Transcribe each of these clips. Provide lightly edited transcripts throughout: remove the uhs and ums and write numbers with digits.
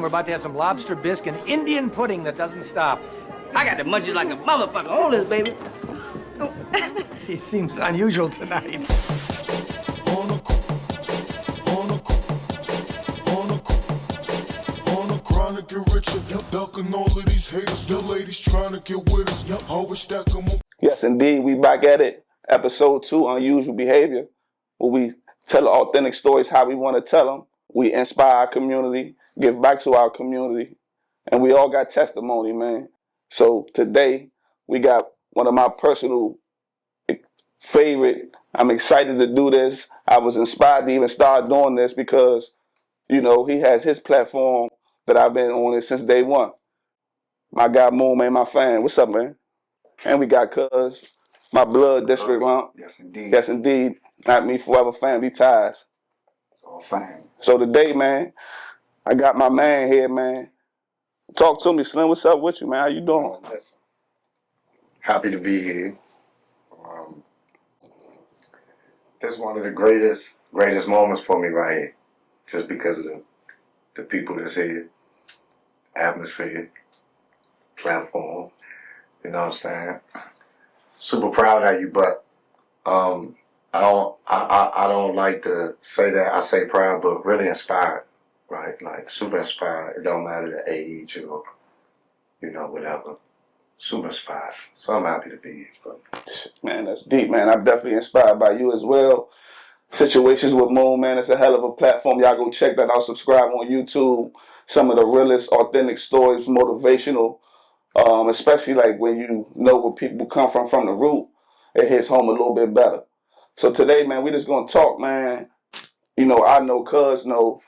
We're about to have some lobster bisque and Indian pudding that doesn't stop. I got the munchies like a motherfucker. Hold this, baby. He seems unusual tonight. Get richer, ducking all of these haters. The ladies trying to get with us. Always stack them up. Yes, indeed. We back at it. Episode 2, Unusual Behavior, where we tell authentic stories how we want to tell them. We inspire our community, give back to our community, and we all got testimony, man. So today, we got one of my personal favorite. I'm excited to do this. I was inspired to even start doing this because, you know, he has his platform that I've been on it since day one. My guy Moon, man, my fan. What's up, man? And we got Cuz, my blood district, huh? Yes, indeed. Yes, indeed. Not me forever, family ties. It's all fine. So today, man, I got my man here, man. Talk to me, Slim. What's up with you, man? How you doing? Listen, happy to be here. This is one of the greatest moments for me right here, just because of the people that's here, atmosphere, platform. You know what I'm saying? Super proud of you, but I don't like to say that. I say proud, but really inspired, right? Like super inspired. It don't matter the age or whatever. Super inspired. So I'm happy to be here. But. Man, that's deep, man. I'm definitely inspired by you as well. Situations with Moon, man, it's a hell of a platform. Y'all go check that out. Subscribe on YouTube. Some of the realest, authentic stories, motivational. Especially like when you know where people come from the root, it hits home a little bit better. So today, man, we just gonna talk, man. You know, I know, Cuz know,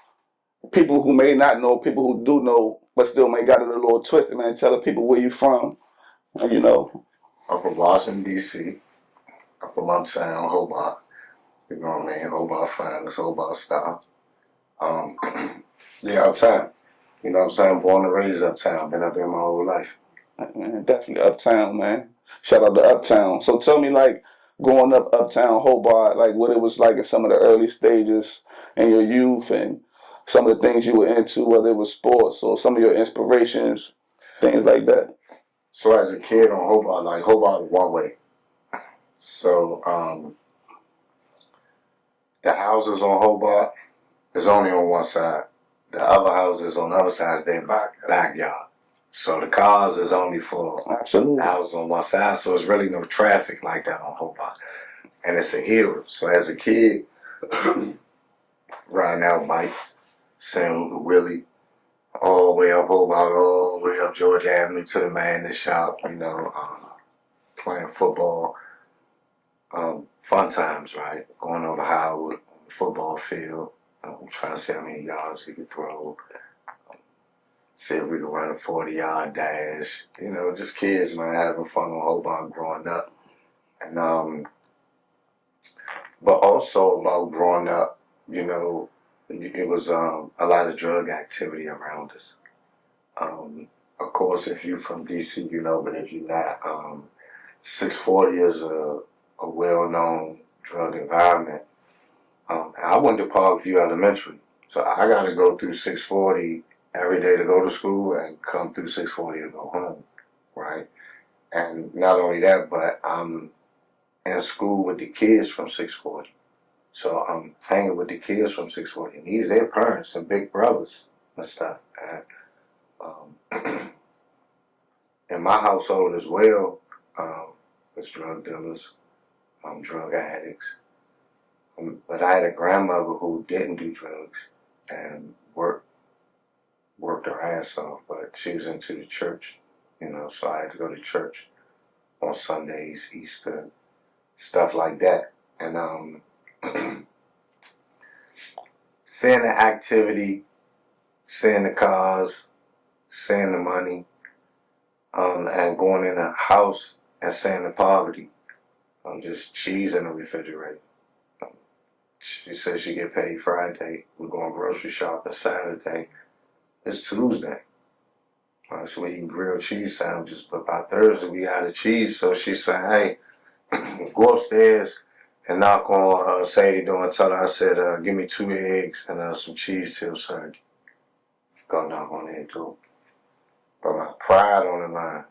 people who may not know, people who do know, but still may got it a little twisted, man. Tell the people where you from, and, you know. I'm from Washington, D.C. I'm from Uptown, Hobart. You know what I mean? Hobart finest, Hobart style. Yeah, Uptown. You know what I'm saying? Born and raised Uptown. Been up there my whole life. Man, definitely Uptown, man. Shout out to Uptown. So tell me, like, growing up Uptown, Hobart, like what it was like in some of the early stages in your youth and some of the things you were into, whether it was sports or some of your inspirations, things like that. So as a kid on Hobart, like Hobart was one way. So the houses on Hobart is only on one side. The other houses on the other side is their backyard. So the cars is only for Absolutely. the houses on one side, so it's really no traffic like that on Hobart. And it's a hill. So as a kid, riding out bikes, saying Uncle Willie, all the way up Hobart, all the way up Georgia Avenue to the man in the shop, playing football. Fun times, right? Going over Howard, on the football field, trying to see how many yards we could throw. See if we could run a 40-yard dash. You know, just kids, man, having fun on Hobart growing up. And but also about growing up, you know, it was a lot of drug activity around us. Of course, if you're from DC, you know, but if you're not, 640 is a well-known drug environment. I went to Parkview Elementary, so I got to go through 640 every day to go to school and come through 640 to go home, right? And not only that, but I'm in school with the kids from 640. So I'm hanging with the kids from 640, and these their parents and big brothers and stuff. And in my household as well, was drug dealers, drug addicts. But I had a grandmother who didn't do drugs and worked her ass off, but she was into the church, you know, so I had to go to church on Sundays, Easter, stuff like that. And seeing the activity, seeing the cars, seeing the money, and going in a house and seeing the poverty, just cheese in the refrigerator. She said she get paid Friday. We're going grocery shopping Saturday. It's Tuesday. So we eat grilled cheese sandwiches, but by Thursday we out of cheese. So she said, hey, go upstairs and knock on Sadie door and tell her I said, give me 2 eggs and some cheese till Sunday. go knock on their door. But my pride on the line.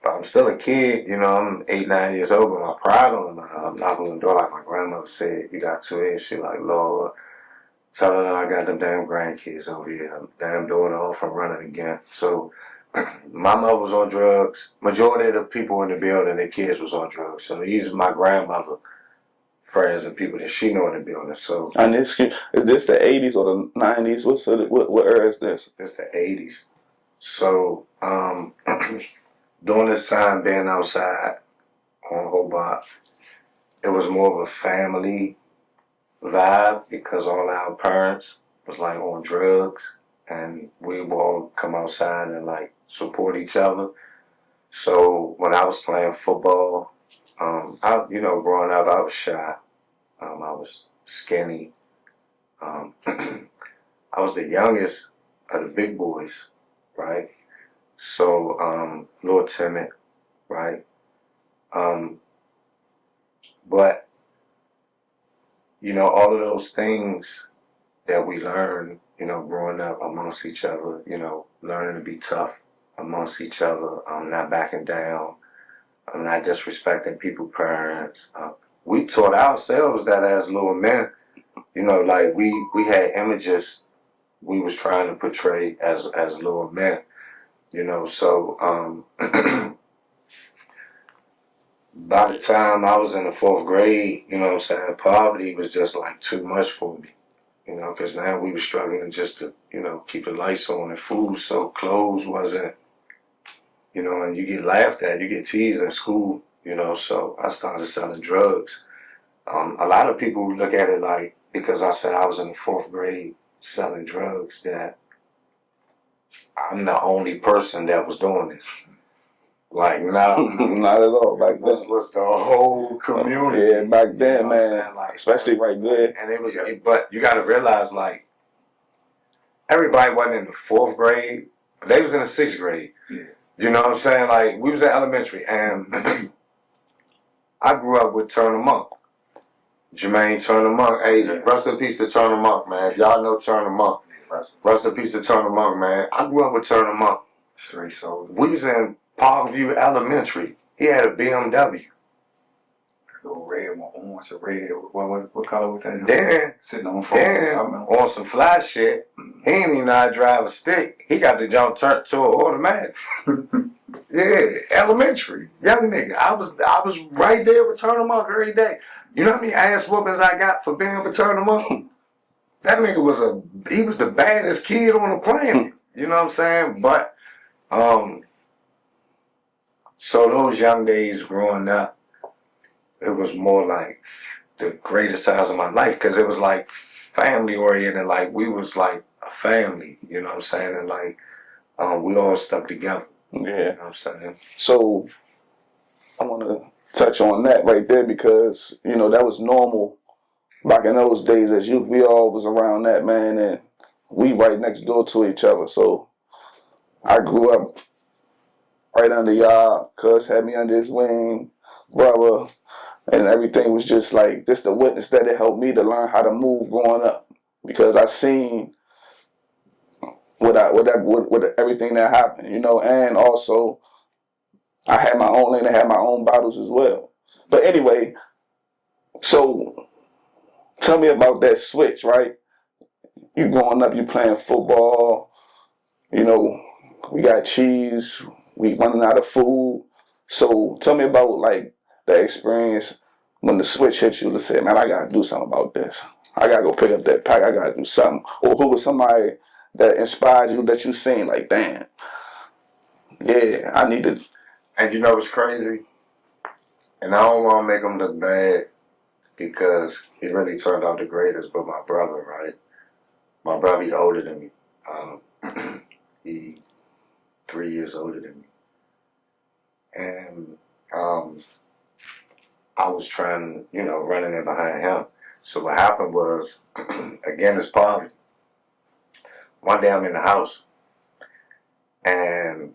But I'm still a kid, you know, I'm 8, 9 years old, but my pride on the line. I'm knocking on the door like my grandmother said, you got 2 ears. She like, Lord, telling her I got them damn grandkids over here. I'm damn doing off and running again. So my mother was on drugs. Majority of the people in the building, their kids was on drugs. So these are my grandmother friends and people that she know in the building. So And is this the 80s or the 90s? What era is this? it's the 80s. So during this time being outside on Hobart, it was more of a family vibe because all our parents was like on drugs and we would all come outside and like support each other. So when I was playing football, growing up I was shy. I was skinny. I was the youngest of the big boys, right? So a little timid, right? But all of those things that we learn, growing up amongst each other, learning to be tough amongst each other, not backing down, not disrespecting people's parents. We taught ourselves that as little men, like we had images we was trying to portray as little men, so by the time I was in the 4th grade, poverty was just like too much for me, because now we were struggling just to, keep the lights on and food, so clothes wasn't, and you get laughed at, you get teased in school, so I started selling drugs. A lot of people look at it like, because I said I was in the 4th grade selling drugs, that I'm the only person that was doing this. Like, no. Not at all. Back This then. was the whole community. Yeah, back then, what I'm man. saying? Like, Especially right there. and it was, but you got to realize, like, everybody wasn't in the 4th grade, but they was in the 6th grade. Yeah. You know what I'm saying? Like, we was in elementary, and I grew up with Turner Monk. Jermaine Turner Monk. Hey, rest in peace to Turner Monk, man. If y'all know Turner Monk, rest in peace to Turner Monk, man. I grew up with Turner Monk. Straight soul. We was in Parkview Elementary. He had a BMW. Little red one, orange or red. What color was that? Then, Sitting on the phone. on some fly shit, he ain't even know how to drive a stick. He got the jump turned to an automatic. Yeah, elementary. Young nigga. I was right there with Turner Monk every day. You know how many ass whoopings I got for being with Turner Monk? That nigga was the baddest kid on the planet. You know what I'm saying? But so those young days growing up, it was more like the greatest times of my life because it was like family oriented. Like we was like a family. You know what I'm saying? And like we all stuck together. Yeah. You know what I'm saying? So I want to touch on that right there because, that was normal back in those days as youth. We all was around that, man, and we right next door to each other. So I grew up right under y'all. Cuz had me under his wing, brother, and everything was just like, just the witness that it helped me to learn how to move growing up because I seen with everything that happened, and also I had my own lane, I had my own battles as well. But anyway, so tell me about that switch, right? You growing up, you playing football, we got cheese, we running out of food. So tell me about like the experience when the switch hit you to say, man, I gotta do something about this. I gotta go pick up that pack, I gotta do something. Or who was somebody that inspired you that you seen like, damn, yeah, I need to. And you know what's crazy? And I don't want to make him look bad because he really turned out the greatest, but my brother, right? My brother, he older than me. He 3 years older than me. And I was trying, running in behind him. So what happened was, again, it's poverty. One day I'm in the house and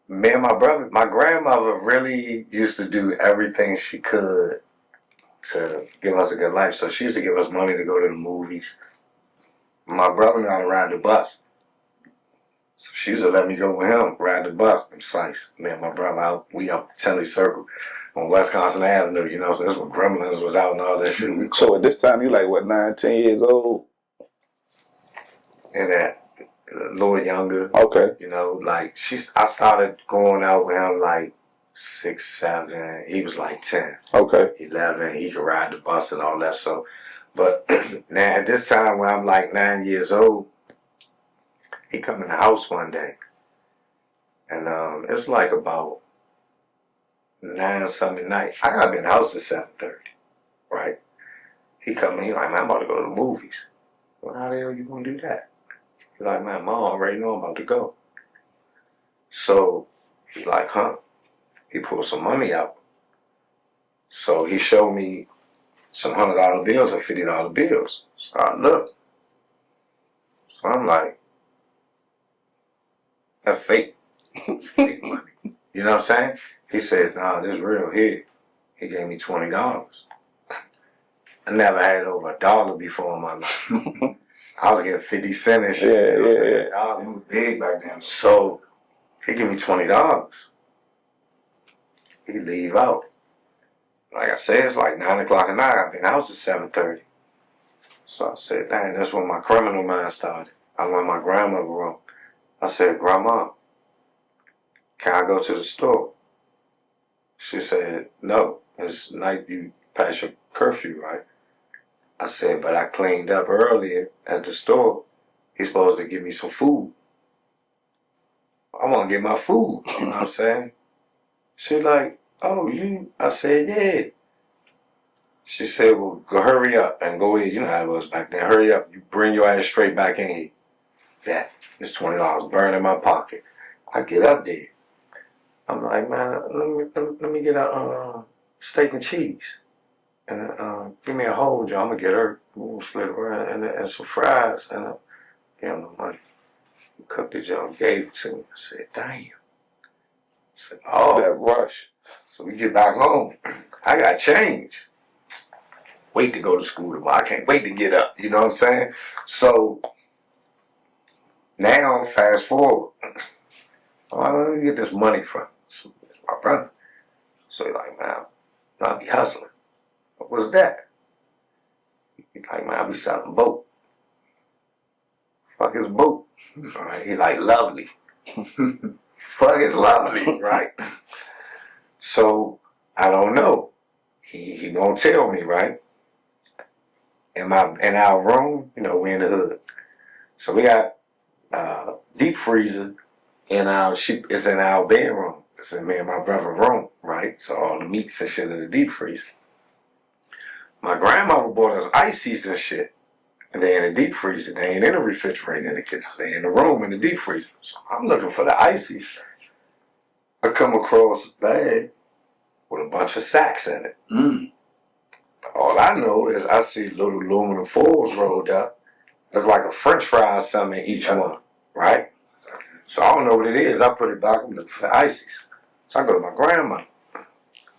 me and my brother, my grandmother really used to do everything she could to give us a good life. So she used to give us money to go to the movies. My brother knew how to ride the bus. So she used to let me go with him, ride the bus. I'm Sykes. Me and my brother out, we up Telly Circle on Wisconsin Avenue, you know, so that's when Gremlins was out and all that shit. We So at this time, you like, what, 9, 10 years old? and that a little younger. Okay. You know, like I started going out with him like 6, 7. He was like 10, Okay. 11. He could ride the bus and all that. So, but now at this time when I'm like 9 years old, he come in the house one day, and it was like about 9 something at night. I gotta be in the house at 7:30, right? He come in, he like, man, I'm about to go to the movies. Well, how the hell you gonna do that? He like, man, mom already know I'm about to go. So he like, huh? He pulled some money out. So he showed me some $100 bills and $50 bills. So I looked. So I'm like, that's fake. It's fake money. You know what I'm saying? He said, nah, this real here. He gave me $20. I never had over $1 before in my life. I was getting 50 cents and shit. Yeah, You know what I'm yeah, saying? yeah. It was big back then. So he give me $20. He leave out. Like I said, it's like 9 o'clock at night. I've been in the house at 7:30. So I said, dang, that's when my criminal mind started. I went in my grandmother's room. I said, Grandma, can I go to the store? She said, no, it's night, you pass your curfew, right? I said, but I cleaned up earlier at the store. He's supposed to give me some food. I want to get my food, you know what I'm saying? She like, oh, you? I said, yeah. She said, well, go hurry up and go in. You know how it was back then. Hurry up. You bring your ass straight back in here. Yeah, it's $20 burned in my pocket. I get up there. I'm like, man, let me get a steak and cheese. And give me a whole jar. I'm going to get her. We'll split it around and some fries. And give him the money. He cooked the jar and gave it to me. I said, damn. I said, oh. That rush. So we get back home. I got change. Wait to go to school tomorrow. I can't wait to get up. You know what I'm saying? So now, fast forward. Where do you get this money from? So, it's my brother. So he's like, man, I'll be hustling. What's that? He's like, man, I'll be selling boat. Fuck his boat. All right. He like, lovely. Fuck is lovely, right? So I don't know. He won't tell me, right? In our room, you know, we in the hood. So we got deep freezer in it's in our bedroom. It's in me and my brother's room, right? So all the meats and shit in the deep freezer. My grandmother bought us ices and shit. And they in the deep freezer. They ain't in the refrigerator in the kitchen. They in the room in the deep freezer. So I'm looking for the ices. I come across a bag with a bunch of sacks in it. But all I know is I see little aluminum foils rolled up. Look like a French fry or something in each one, right? So I don't know what it is. I put it back. I'm looking for the ices. So I go to my grandma.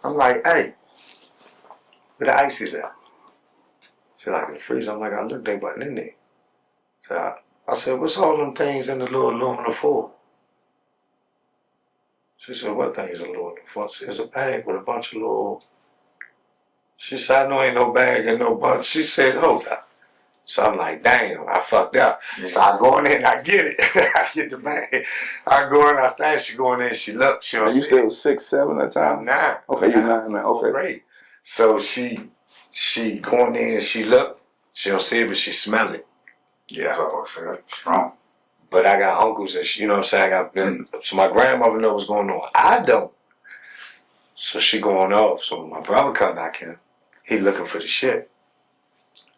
I'm like, hey, where the ices at? She like, in the freezer. I'm like, I looked, they wasn't in there. So I said, what's all them things in the little aluminum foil? She said, what things in the aluminum foil? She said, it's a bag with a bunch of little... She said, I know ain't no bag and no bunch. She said, hold up. So I'm like, damn, I fucked up. Yeah. So I go in there and I get it. I get the bag. I go in, I stand, she go in there and she look. She You still 6, 7 at the time? I'm 9. Okay, you're 9 now. Okay. Great. So she go in there and she look. She don't see it, but she smell it. Yeah, so strong. But I got uncles and you know what I'm saying? So my grandmother know what's going on. I don't. So she going off. So when my brother come back in, he looking for the shit.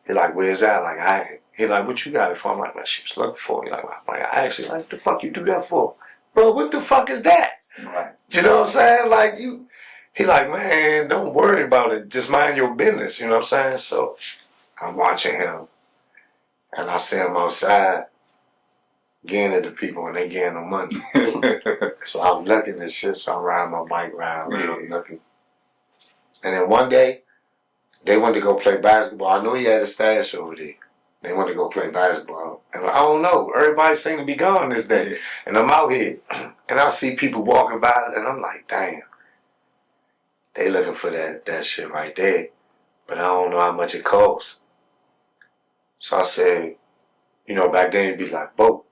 He like, where's that? Like, he like, what you got it for? I'm like, man, she was looking for. He like, I actually like, what the fuck you do that for? Bro, what the fuck is that? Right. You know what I'm saying? Like, he like, man, don't worry about it. Just mind your business. You know what I'm saying? So I'm watching him. And I see him outside getting at the people and they getting the money. So I'm looking at shit. So I'm riding my bike around and I'm looking. And then one day, they went to go play basketball. I knew he had a stash over there. They went to go play basketball. And I don't know. Everybody seemed to be gone this day. And I'm out here. And I see people walking by and I'm like, damn. They looking for that shit right there. But I don't know how much it costs. So I said, you know, back then you'd be like, boat.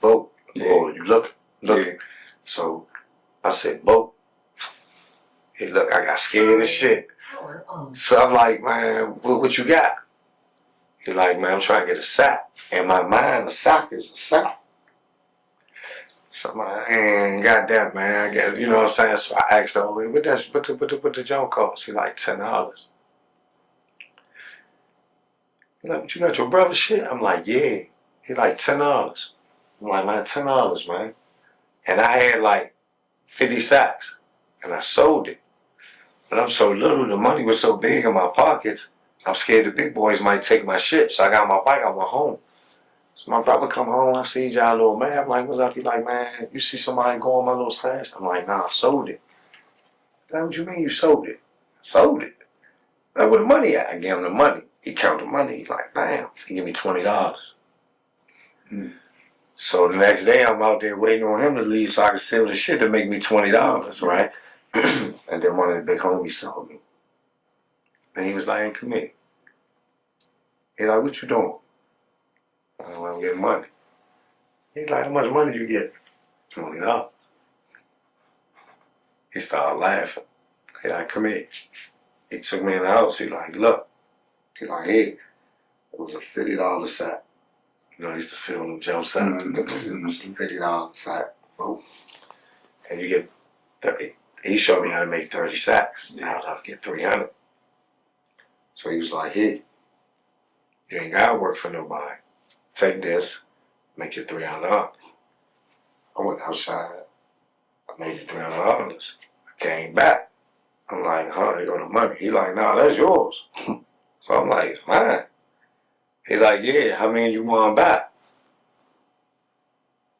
Or you looking. Yeah. So I said, boat. Hey, look, I got scared as shit. So I'm like, man, what you got? He like, man, I'm trying to get a sack. In my mind, a sack is a sack. So I'm like, goddamn, man, I guess, you know what I'm saying? So I asked him, what the junk cost? He like $10. He like, but you got your brother shit? I'm like, yeah. He like $10. I'm like, man, $10, man. And I had like 50 sacks. And I sold it. But I'm so little, the money was so big in my pockets, I'm scared the big boys might take my shit. So I got on my bike, I went home. So my brother come home, I see y'all little man. I'm like, what's up? He like, man, you see somebody go on my little stash? I'm like, nah, I sold it. Like, what you mean you sold it? Sold it. Like, where the money at? I gave him the money. He counted the money. He like, damn. He give me $20. So the next day, I'm out there waiting on him to leave so I can sell the shit to make me $20, right? And then one of the big homies saw me. And he was like, hey, come here. He like, what you doing? I'm getting money. He like, how much money did you get? $20. He started laughing. He like, come here. He took me in the house. He like, look. He like, hey, it was a $50 sack. You know, I used to sit on them jump sacks. $50 sack. Oh. And you get 30. He showed me how to make 30 sacks. How to get 300. So he was like, hey, you ain't gotta work for nobody. Take this, make your $300. I went outside. I made the $300. I came back. I'm like, huh, there go the money. He like, nah, that's yours. So I'm like, it's mine. He like, yeah, how many you want back?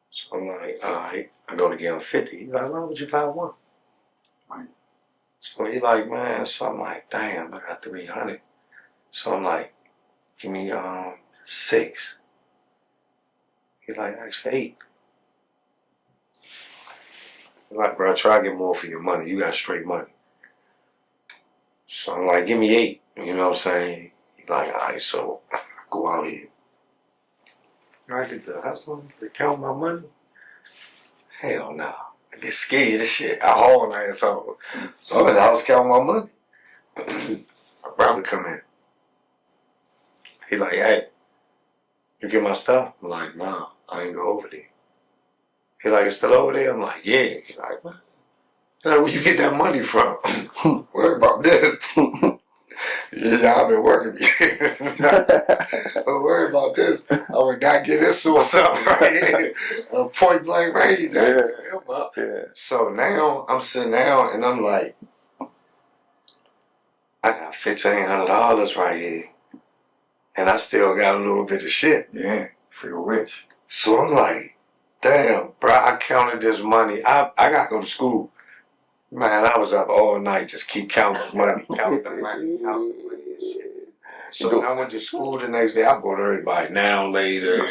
So I'm like, all right. I go to give him 50. He like, why would you buy one? Right. So he like, man, so I'm like, damn, I got 300. So I'm like, give me 6. He like, ask for 8. I'm like, bro, try to get more for your money. You got straight money. So I'm like, give me 8. You know what I'm saying? He like, all right, so I go out here. I get the hustling to count my money. Hell no. I get scared of shit. I haul an asshole. So I'm in the house counting my money. I probably come in. He like, hey, you get my stuff? I'm like, nah, I ain't go over there. He like, it's still over there? I'm like, yeah. He like, what? He like, where you get that money from? Worry about this. Yeah, I've been working. Don't worry about this. I would not get this source up right here. Point blank range. Yeah. So now I'm sitting down and I'm like, I got $1,500 right here. And I still got a little bit of shit. Yeah, feel rich. So I'm like, damn, bro, I counted this money. I got to go to school. Man, I was up all night just keep counting money, counting the money and shit. So when I went to school the next day, I brought everybody now, later.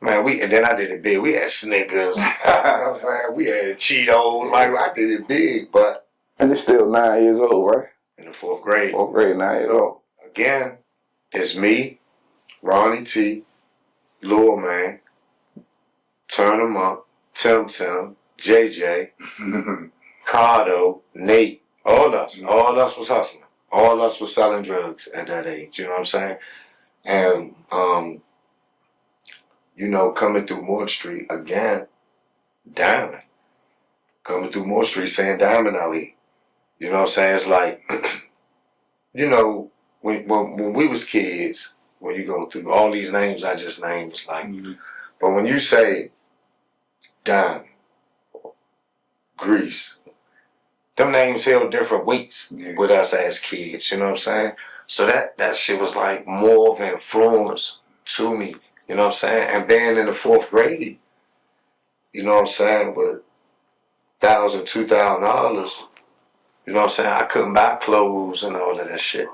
Man, and then I did it big. We had Snickers, you know what I'm saying? We had Cheetos. Like, I did it big, but. And it's still 9 years old, right? In the 4th grade. 4th grade, 9 years old. Again, it's me, Ronnie T, Lil Man, Turn 'em Up, Tim, JJ, Cardo, Nate, all us was hustling. All us was selling drugs at that age, you know what I'm saying? And, you know, coming through Moore Street, again, Diamond. Coming through Moore Street saying Diamond out here. You know what I'm saying? It's like, you know, when we was kids, when you go through all these names I just named, it's like, but when you say Diamond, Grease, them names held different weights with us as kids, you know what I'm saying? So that shit was like more of an influence to me, you know what I'm saying? And then in the 4th grade, you know what I'm saying, with $1,000, $2,000, you know what I'm saying? I couldn't buy clothes and all of that shit.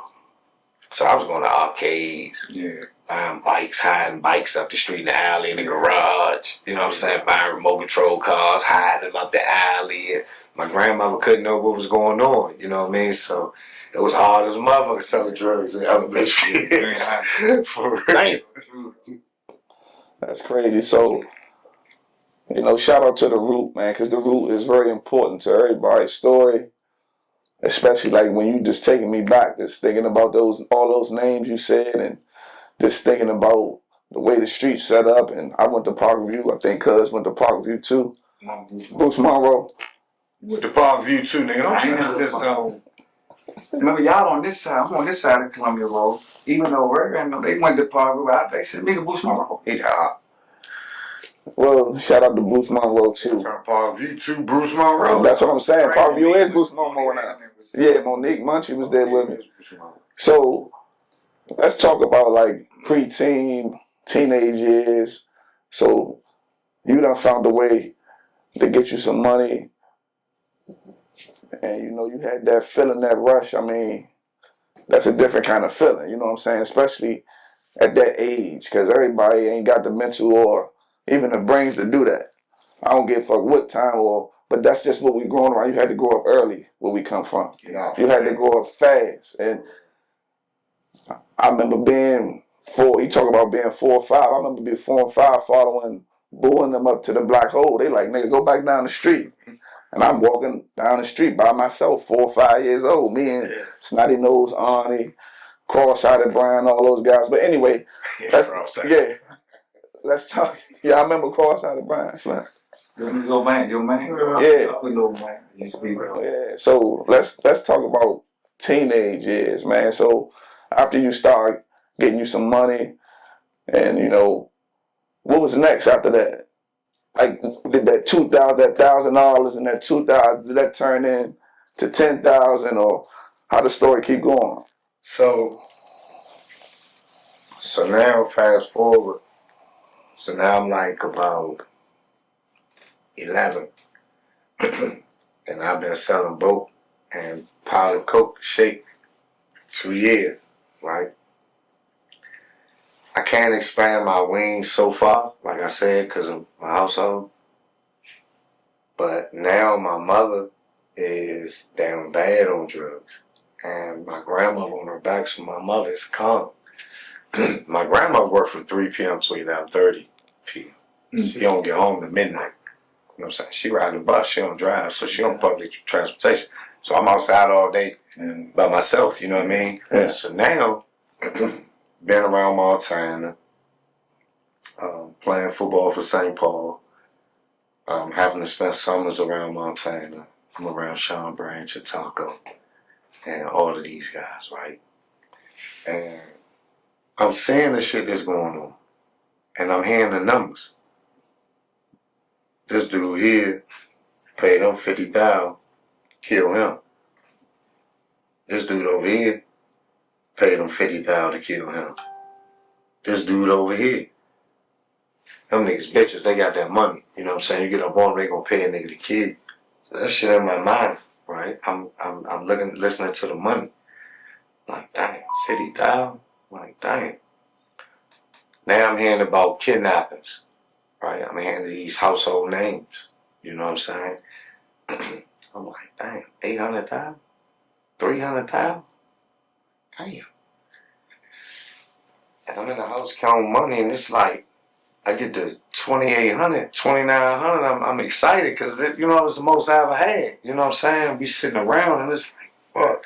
So I was going to arcades. Yeah. buying bikes, hiding bikes up the street in the alley, in the garage. You know what I'm saying? Buying remote control cars, hiding them up the alley. And my grandmother couldn't know what was going on. You know what I mean? So it was hard as a motherfucker selling drugs in elementary. For real. That's crazy. So, shout out to the root, man, because the root is very important to everybody's story. Especially like when you just taking me back, just thinking about all those names you said, and just thinking about the way the streets set up. And I went to Parkview. I think Cuz went to Parkview too. Bruce Monroe. With the Parkview too, nigga. Don't you know this? Remember, y'all on this side. I'm on this side of Columbia Road. Even though they went to Parkview, they sent me to Bruce Monroe. Yeah. Well, shout out to Bruce Monroe too. From Parkview to Bruce Monroe. That's what I'm saying. Parkview is Bruce Monroe now. Yeah, Monique Munchie was there with me. So let's talk about like pre-teen, teenage years. So you done found a way to get you some money, and you had that feeling, that rush. I mean, that's a different kind of feeling. You know what I'm saying? Especially at that age, because everybody ain't got the mental or even the brains to do that. I don't give a fuck what time but that's just what we growing around. You had to grow up early where we come from. Yeah. You had to grow up fast. And I remember being 4, you talk about being 4 or 5. I remember being 4 and 5 following, booing them up to the black hole. They like, nigga, go back down the street. And I'm walking down the street by myself, 4 or 5 years old. Me and Snotty Nose, Arnie, Cross-Eyed Brian, all those guys. But anyway, let's talk. Yeah, I remember Cross-Eyed Brian. Your man. Yeah. Yeah. So let's talk about teenage years, man. So after you start getting you some money, and what was next after that? Like, did that $1,000 and that $2,000, did that turn into $10,000, or how the story keep going? So now fast forward. So now I'm like about 11. And I've been selling Boat and Pilot Coke Shake 2 years, right? I can't expand my wings so far, like I said, because of my household. But now my mother is down bad on drugs. And my grandmother on her back, so my mother is calm. My grandmother worked from 3 p.m. to 11:30 p.m. She don't get home to midnight. You know what I'm saying? She ride the bus, she don't drive, so she on public transportation. So I'm outside all day by myself, you know what I mean? Yeah. So now, been around Montana, playing football for St. Paul, having to spend summers around Montana. I'm around Sean Branch, Chautauqua, and all of these guys, right? And I'm seeing the shit that's going on, and I'm hearing the numbers. This dude here paid him $50,000, kill him. This dude over here paid him $50,000 to kill him. This dude over here, them niggas bitches, they got that money. You know what I'm saying? You get up on them, they gonna pay a nigga to kill you. So that shit in my mind, right? I'm listening to the money. Like, dang, 50,000? Like, dang. Now I'm hearing about kidnappings, right? I'm hearing these household names. You know what I'm saying? I'm like, dang, 800,000? 300,000? Damn. And I'm in the house counting money, and it's like, I get to 2,800, 2,900. I'm excited because, it's the most I ever had. You know what I'm saying? We sitting around, and it's like, fuck.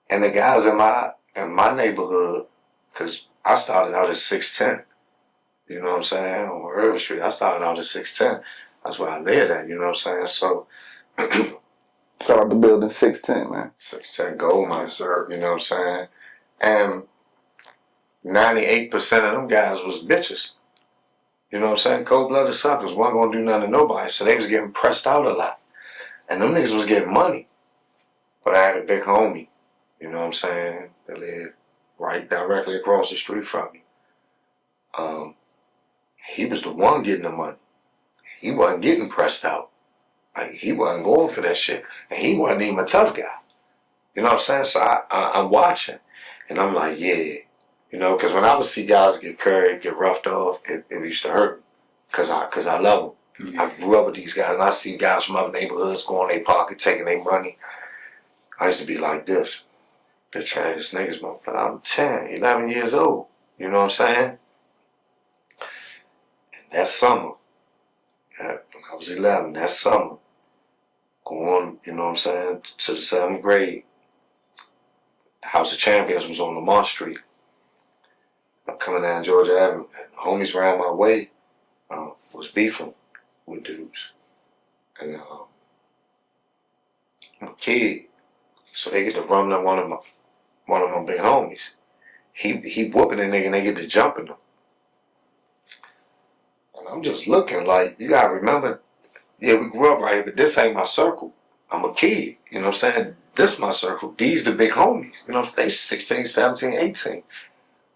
And the guys in my neighborhood, because I started out at 6'10". You know what I'm saying? On Irving Street, I started out at 6'10". That's where I lived at, you know what I'm saying? So, shout out to building 610, man. 6'10" gold mine, sir. You know what I'm saying? And 98% of them guys was bitches. You know what I'm saying? Cold-blooded suckers. Wasn't gonna do nothing to nobody. So they was getting pressed out a lot. And them niggas was getting money. But I had a big homie. You know what I'm saying? That lived right directly across the street from me. He was the one getting the money. He wasn't getting pressed out. Like, he wasn't going for that shit. And he wasn't even a tough guy. You know what I'm saying? So I'm watching. And I'm like, yeah. You know, because when I would see guys get carried, get roughed off, it used to hurt me. Cause I love them. I grew up with these guys, and I see guys from other neighborhoods go in their pocket, taking their money. I used to be like this. Bitch ass niggas, but I'm 10, 11 years old. You know what I'm saying? And that summer, when I was 11, that summer, going, you know what I'm saying, to the 7th grade, the House of Champions was on Lamont Street. I'm coming down Georgia Avenue, and homies around my way was beefing with dudes. And I'm a kid, so they get to run at one of my big homies. He whooping a nigga and they get to jumping him. And I'm just looking like, you gotta remember, yeah, we grew up right here, but this ain't my circle. I'm a kid, you know what I'm saying? This my circle. These the big homies. You know, they 16, 17, 18.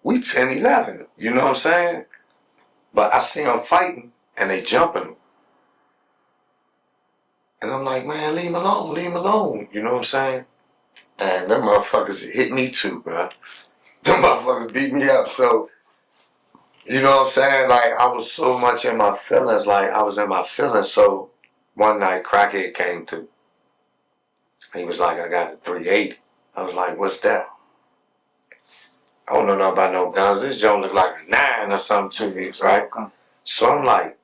We 10, 11. You know what I'm saying? But I see them fighting and they jumping them. And I'm like, man, leave him alone, leave him alone. You know what I'm saying? And them motherfuckers hit me too, bro. Them motherfuckers beat me up. So, you know what I'm saying? Like, I was so much in my feelings. Like, I was in my feelings. So, one night, Crackhead came through. He was like, I got a 380. I was like, what's that? I don't know nothing about no guns. This joint look like a 9 or something to me, right? So I'm like,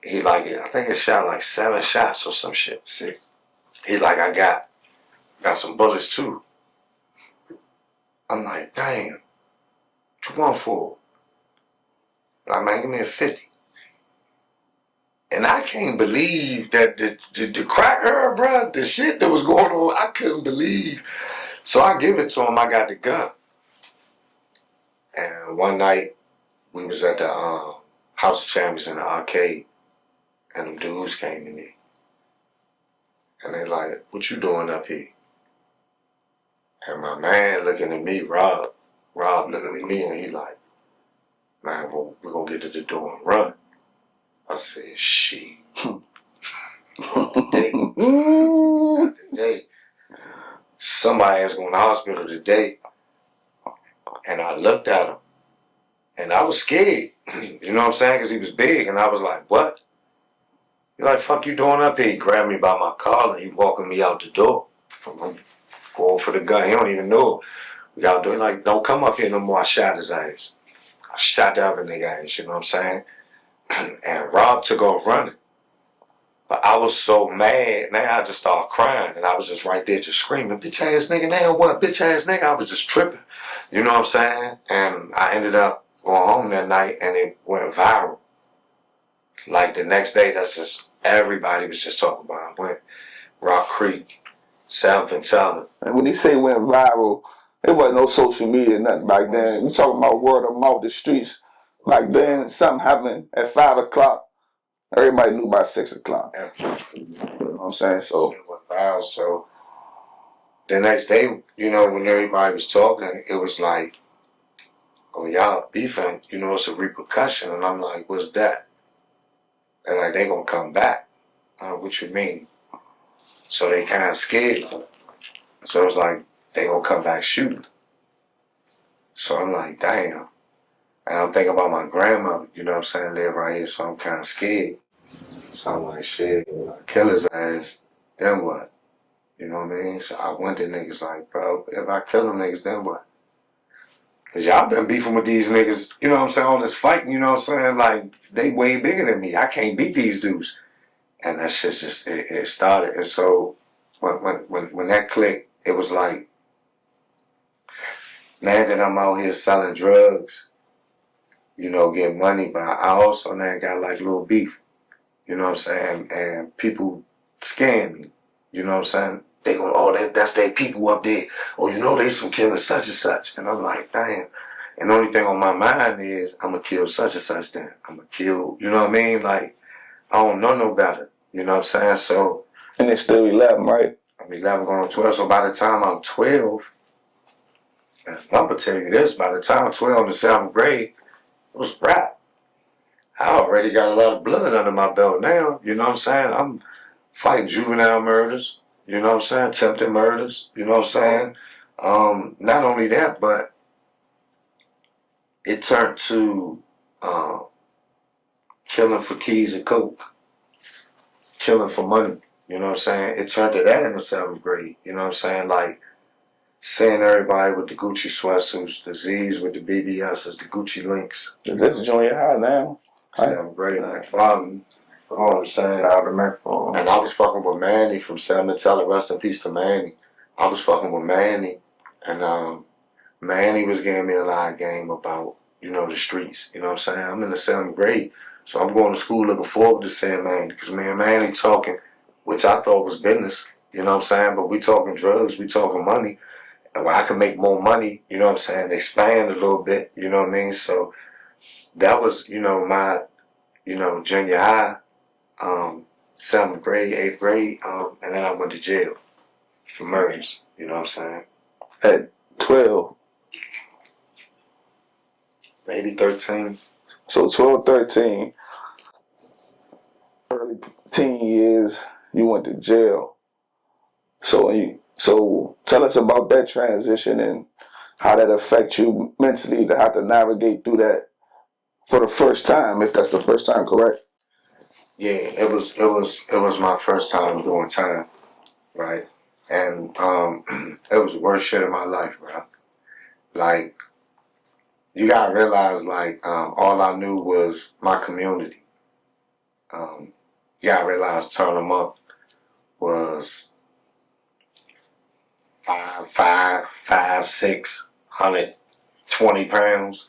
he like, I think it shot like 7 shots or some shit. See? He like, I got some bullets too. I'm like, damn, what you want for? Like, man, give me a 50. And I can't believe that the crack her, bro, the shit that was going on, I couldn't believe. So I give it to him, I got the gun. And one night, we was at the House of Champions in the arcade, and them dudes came in there. And they like, what you doing up here? And my man looking at me, Rob looking at me, and he like, man, well, we're gonna get to the door and run. I said, shit. Not today. Somebody is going to the hospital today. And I looked at him. And I was scared. You know what I'm saying? Because he was big. And I was like, what? He's like, fuck you doing up here? He grabbed me by my collar and he walking me out the door. I'm going for the gun. He don't even know. We out there like, don't come up here no more. I shot his ass. I shot the other nigga ass, you know what I'm saying? And Rob took off running. But I was so mad. Now I just started crying. And I was just right there just screaming, bitch ass nigga, now what? Bitch ass nigga. I was just tripping. You know what I'm saying? And I ended up going home that night and it went viral. Like the next day, that's just, everybody was just talking about it. I went Rock Creek, 7th and Teller. And when they say went viral, there wasn't no social media, nothing back then. We talking about word of mouth, the streets. Back then, something happened at 5 o'clock. Everybody knew by 6 o'clock. You know what I'm saying? So It went viral. So the next day, you know, when everybody was talking, it was like, oh, y'all beefing, you know, it's a repercussion. And I'm like, what's that? They're like, they gonna come back. What you mean? So they kind of scared. So it's like, they gonna come back shooting. So I'm like, damn. And I'm thinking about my grandmother, you know what I'm saying, live right here, so I'm kind of scared. So I'm like, shit, I kill his ass, then what? You know what I mean? So I went to niggas like, bro, if I kill them niggas, then what? Because y'all been beefing with these niggas, you know what I'm saying, all this fighting, you know what I'm saying? Like, they way bigger than me. I can't beat these dudes. And that shit just, it started. And so when that clicked, it was like, now that I'm out here selling drugs, you know, getting money, but I also now got like little beef, you know what I'm saying? And people scam me, you know what I'm saying? They go, oh, that's their people up there. Oh, you know, they some killing such and such. And I'm like, damn. And the only thing on my mind is, I'm going to kill such and such then. I'm going to kill, you know what I mean? Like, I don't know no better, you know what I'm saying? So. And it's still 11, right? I'm 11 going on 12. So by the time I'm 12, I'm going to tell you this, by the time I'm 12 in the 7th grade, it was rap. I already got a lot of blood under my belt now, you know what I'm saying? I'm fighting juvenile murders, you know what I'm saying? Attempted murders, you know what I'm saying? Not only that, but it turned to killing for keys and coke, killing for money. You know what I'm saying? It turned to that in the 7th grade. You know what I'm saying? Like seeing everybody with the Gucci sweatsuits, the Z's with the BBS's, the Gucci links. Is this junior high now? 7th grade, like fun. You know what I'm saying? Shout out to Metro. And I was fucking with Manny from Selma Teller. Rest in peace to Manny. I was fucking with Manny, and Manny was giving me a lot of game about, you know, the streets. You know what I'm saying? I'm in the 7th grade, so I'm going to school looking forward to seeing Manny, because me and Manny talking, which I thought was business. You know what I'm saying? But we talking drugs, we talking money, and where I can make more money. You know what I'm saying? Expand a little bit. You know what I mean? So that was, you know, my, you know, junior high. 7th grade, 8th grade, and then I went to jail for murders. You know what I'm saying? At 12. Maybe 13. So 12, 13, early teen years, you went to jail. So tell us about that transition and how that affects you mentally to have to navigate through that for the first time, if that's the first time, correct? Yeah, it was my first time doing time, right? And it was the worst shit in my life, bro. Like, you gotta realize, like, all I knew was my community. You gotta realize Turn 'em Up was 5'5", 6", 120 pounds,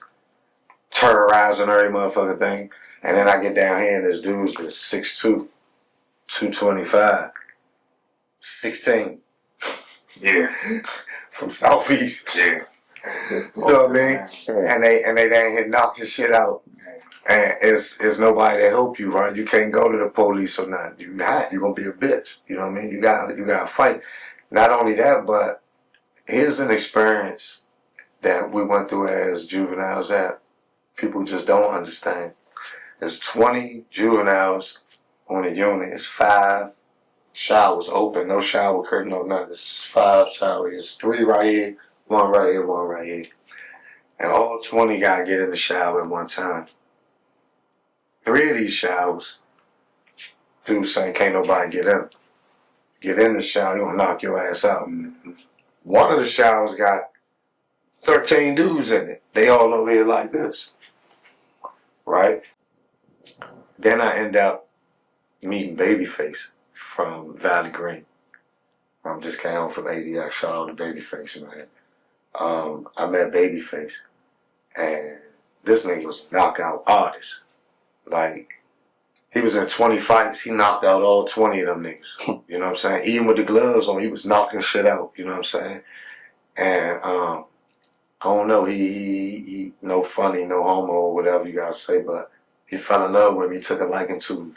terrorizing every motherfucking thing. And then I get down here and this dude's just 6'2", 225, 16. Yeah. From Southeast. Yeah. You know what I mean? And they down here knocking shit out. And it's nobody to help you, right? You can't go to the police or nothing. You're gonna be a bitch. You know what I mean? You gotta fight. Not only that, but here's an experience that we went through as juveniles that people just don't understand. There's 20 juveniles on a unit. It's 5 showers open, no shower curtain, no nothing. It's 5 showers. It's 3 right here, 1 right here, 1 right here. And all 20 gotta get in the shower at one time. 3 of these showers, dudes saying can't nobody get in. Get in the shower, you're gonna knock your ass out. One of the showers got 13 dudes in it. They all over here like this. Right? Then I end up meeting Babyface from Valley Green. I'm just came home from ADX. Shout out to Babyface, man. I met Babyface, and this nigga was a knockout artist. Like, he was in 20 fights. He knocked out all 20 of them niggas. You know what I'm saying? Even with the gloves on, he was knocking shit out. You know what I'm saying? And I don't know. He no funny, no homo, or whatever you gotta say, but he fell in love with me, took a liking to me.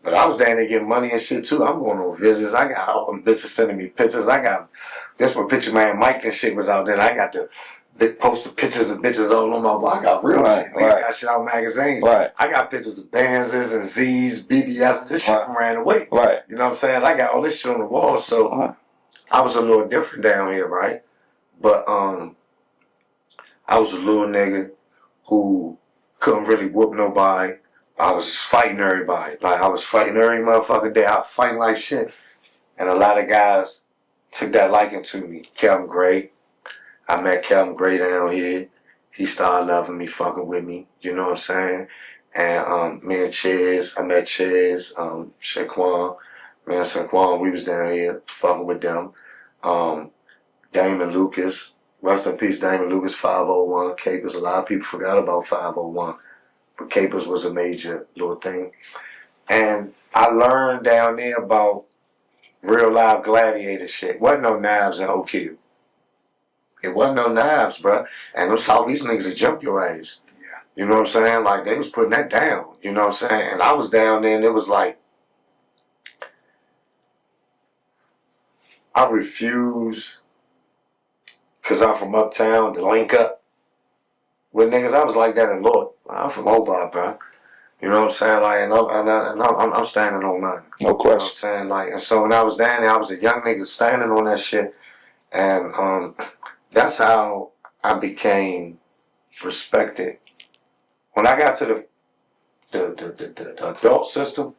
But I was down there getting money and shit too. I'm going on visits. I got all them bitches sending me pictures. I got this one picture, man. Mike and shit was out there. I got the big poster pictures of bitches all on my wall. I got real shit. Niggas got shit out magazines. Right. I got pictures of Benzes and Z's, BBS. This shit ran away. Right. You know what I'm saying? I got all this shit on the wall. So I was a little different down here, right? But I was a little nigga who couldn't really whoop nobody. I was just fighting everybody. Like, I was fighting every motherfucking day. I was fighting like shit. And a lot of guys took that liking to me. Kelvin Gray. I met Kelvin Gray down here. He started loving me, fucking with me. You know what I'm saying? And me and Chiz, I met Chiz, Shaquan. Me and Shaquan, we was down here fucking with them. Damon Lucas. Rest in peace, Damon Lucas, 501. Capers. A lot of people forgot about 501. But Capers was a major little thing. And I learned down there about real live gladiator shit. Wasn't no knives in Oak Hill. It wasn't no knives, bruh. And them Southeast niggas would jump your ass. Yeah. You know what I'm saying? Like, they was putting that down. You know what I'm saying? And I was down there and it was like, I refuse, because I'm from uptown, to link up with niggas. I was like that in Lord. I'm from Hobart, bro. You know what I'm saying? Like, and I'm standing on nothing. No question. You know what I'm saying? Like, and so when I was down there, I was a young nigga standing on that shit. And that's how I became respected. When I got to the adult system,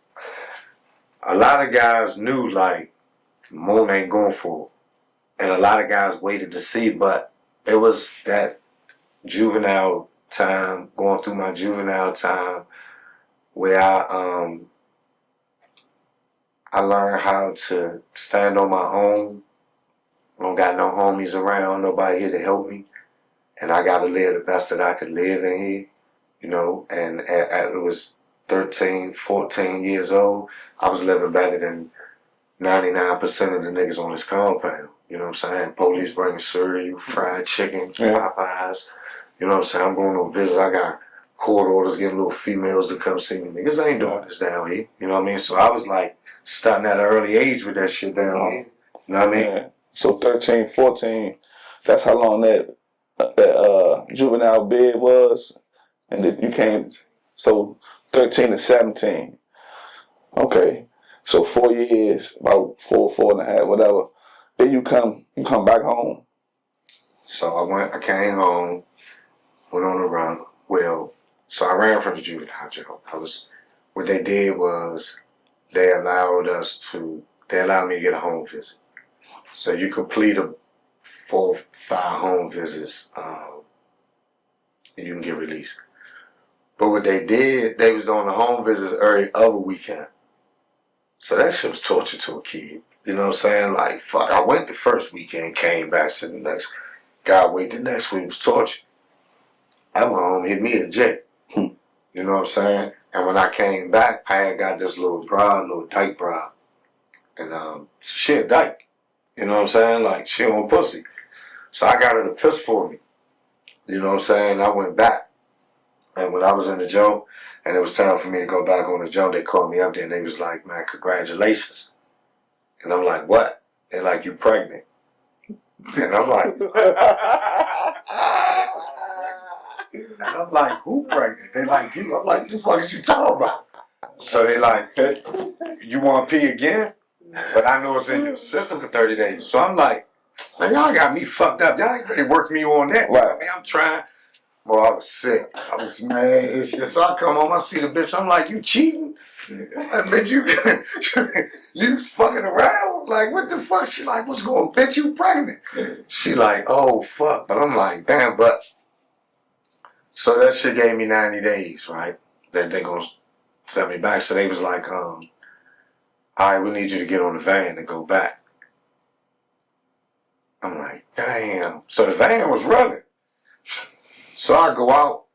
a lot of guys knew like Moon ain't going for it. And a lot of guys waited to see, but it was that juvenile time, going through my juvenile time, where I learned how to stand on my own. I don't got no homies around, nobody here to help me. And I got to live the best that I could live in here, you know. And it was 13, 14 years old. I was living better than 99% of the niggas on this compound. You know what I'm saying? Police bringing cereal, fried chicken, Popeyes. You know what I'm saying? I'm going on visits. I got court orders getting little females to come see me. Niggas ain't doing this down here. You know what I mean? So I was like starting at an early age with that shit down here. You know what I mean? Yeah. So 13, 14, that's how long that juvenile bid was, and that you came. So 13 to 17. Okay, so 4 years, about four and a half, whatever. Then you come back home. So I came home, went on a run. Well, so I ran from the juvenile jail. What they did was they allowed me to get a home visit. So you complete 4, 5 home visits, and you can get released. But what they did, they was doing the home visits every other weekend. So that shit was torture to a kid. You know what I'm saying? Like, fuck, I went the first weekend, came back to the next. God wait the next week was torture. I went home, hit me a jet. You know what I'm saying? And when I came back, I had got this little dyke bra. And she a dyke. You know what I'm saying? Like, she on pussy. So I got her to piss for me. You know what I'm saying? I went back. And when I was in the jump, and it was time for me to go back on the jump, they called me up there and they was like, man, congratulations. And I'm like, what? They're like, you pregnant. And I'm like, who pregnant? They like, you. I'm like, what the fuck is you talking about? So they like, you want to pee again? But I know it's in your system for 30 days. So I'm like, man, y'all got me fucked up. Y'all ain't really work me on that. Right. I mean, I'm trying. Boy, I was sick. I was mad and shit. So I come home, I see the bitch. I'm like, you cheating? I bet you was fucking around. Like, what the fuck? She like, what's going on? Bitch, you pregnant. She like, oh, fuck. But I'm like, damn, but. So that shit gave me 90 days, right? That they gonna send me back. So they was like, all right, we need you to get on the van and go back. I'm like, damn. So the van was running. So I go out,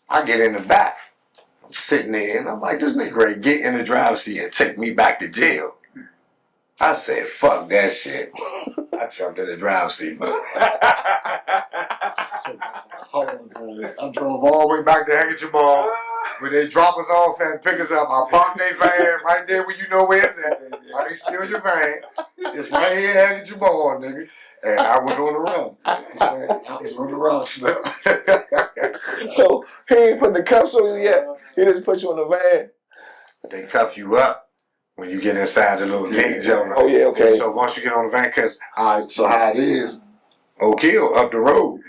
I get in the back. I'm sitting there and I'm like, this nigga ready to get in the driver's seat and take me back to jail. I said, fuck that shit. I jumped in the driver's seat. I drove all the way back to Hanging Ball where they drop us off and pick us up. I parked their van right there where you know where it's at. I didn't steal your van. It's right here at Hanging Ball, nigga. And I was on the run. I was on the run still. So he ain't put the cuffs on you yet. He just put you in the van. They cuff you up when you get inside the little gate jump. Oh yeah, okay. So once you get on the van, so how it is, Oak Hill up the road,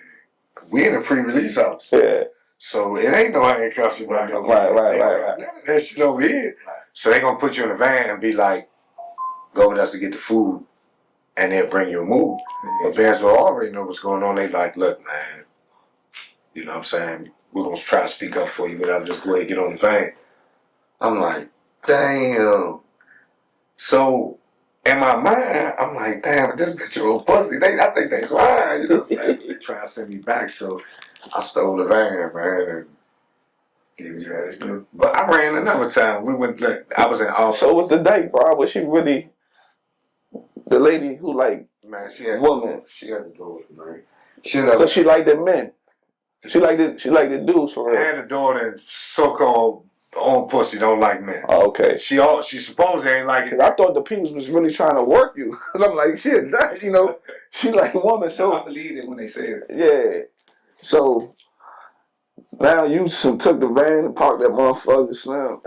we in a pre-release house. Yeah. So it ain't no handcuffs about no. Right. None of that shit over here. So they gonna put you in the van and be like, go with us to get the food, and they'll bring you a move. But Bansville already know what's going on. They like, look, man, you know what I'm saying? We're gonna try to speak up for you, but I'll just go ahead and get on the van. I'm like, damn. So in my mind, I'm like, damn, this bitch a little pussy. I think they lying, you know what I'm saying? They try to send me back, so I stole the van, man, and but I ran another time. We went. I was in Austin. So what's the date, bro? Was she really the lady who like Man, she had woman? She had to do it, man. So she liked the men. She liked the dudes for I real. had a daughter, so-called own pussy don't like men. Oh, okay. She supposed ain't like it. Cause I thought the peoples was really trying to work you. Cause I'm like, shit, that, you know, she like a woman. So I believe it when they say it. yeah. So now you took the van and parked that motherfucker slam,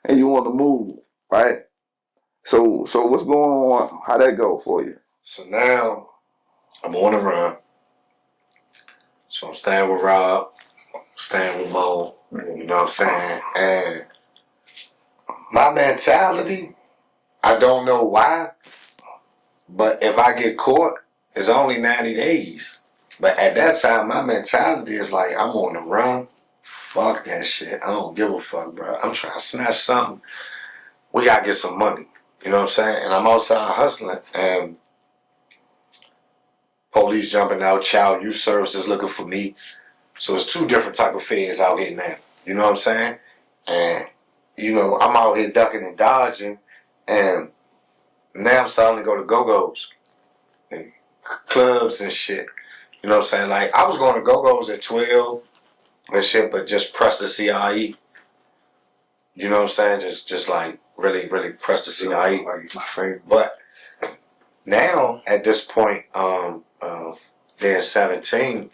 and you want to move, right? So what's going on? How that go for you? So now I'm on the run. So I'm staying with Rob, staying with Mo, you know what I'm saying? And my mentality, I don't know why, but if I get caught, it's only 90 days. But at that time, my mentality is like, I'm on the run. Fuck that shit. I don't give a fuck, bro. I'm trying to snatch something. We gotta get some money. You know what I'm saying? And I'm outside hustling, and police jumping out, child youth services looking for me. So it's two different type of feds out here now. You know what I'm saying? And, you know, I'm out here ducking and dodging, and now I'm starting to go to go-go's and clubs and shit. You know what I'm saying? Like, I was going to go-go's at 12 and shit, but just press the CIE. You know what I'm saying? Just like really, really press the CIE. Like my favorite. But now, at this point, they're 17,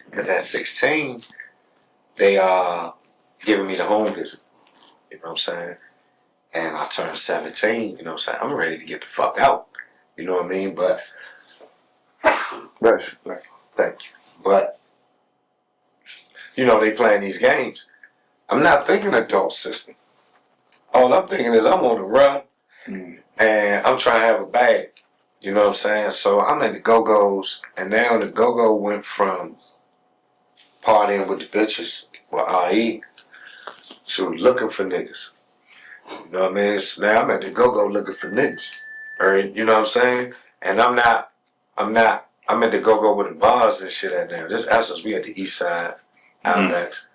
because at 16, they are giving me the home visit. You know what I'm saying? And I turned 17, you know what I'm saying? I'm ready to get the fuck out. You know what I mean? But, thank you. But, you know, they playing these games. I'm not thinking adult system. All I'm thinking is I'm on the run, and I'm trying to have a bag. You know what I'm saying? So I'm in the go-go's, and now the go-go went from partying with the bitches, with IE, to looking for niggas. You know what I mean? So now I'm at the go-go looking for niggas. You know what I'm saying? And I'm at the go-go with the bars and shit at now. This Essence, we at the East Side, Outbacks.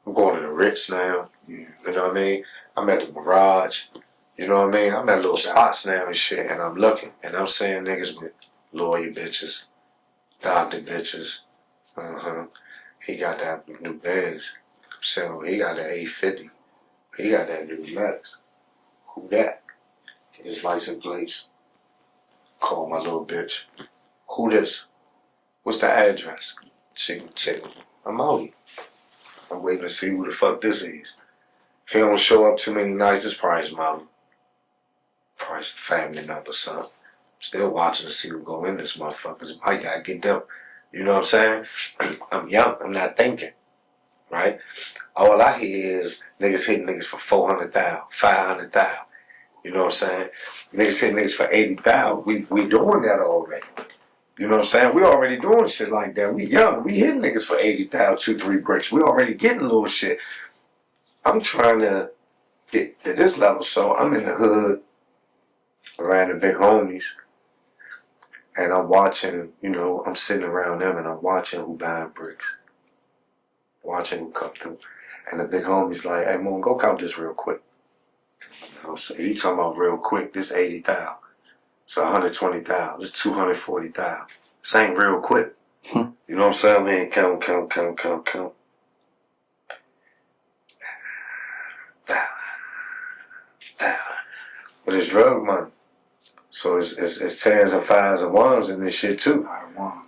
I'm going to the Ritz now. You know what I mean? I'm at the Mirage. You know what I mean? I'm at little spots now and shit, and I'm looking, and I'm seeing niggas with lawyer bitches, doctor bitches. He got that new Benz. So he got that 850. He got that new Lex. Who that? Get his license plates. Call my little bitch. Who this? What's the address? Chicken. I'm out here. I'm waiting to see who the fuck this is. If he don't show up too many nights, this probably his mama. Probably his family member, son. Still watching to see who go in this motherfuckers. I gotta get them. You know what I'm saying? I'm young. I'm not thinking. Right? All I hear is niggas hitting niggas for 400,000, 500,000. You know what I'm saying? Niggas hitting niggas for 80,000. We doing that already. You know what I'm saying? We already doing shit like that. We young. We hitting niggas for 80,000, 2-3 bricks. We already getting little shit. I'm trying to get to this level, so I'm in the hood around the big homies, and I'm watching, you know, I'm sitting around them and I'm watching who buying bricks, watching who come through, and the big homies like, hey, Moon, go count this real quick. You know, so he talking about real quick, this 80,000, it's 120,000, this 240,000. This ain't real quick. You know what I'm saying? Man, count. But it's drug money. So it's tens and fives and ones in this shit too.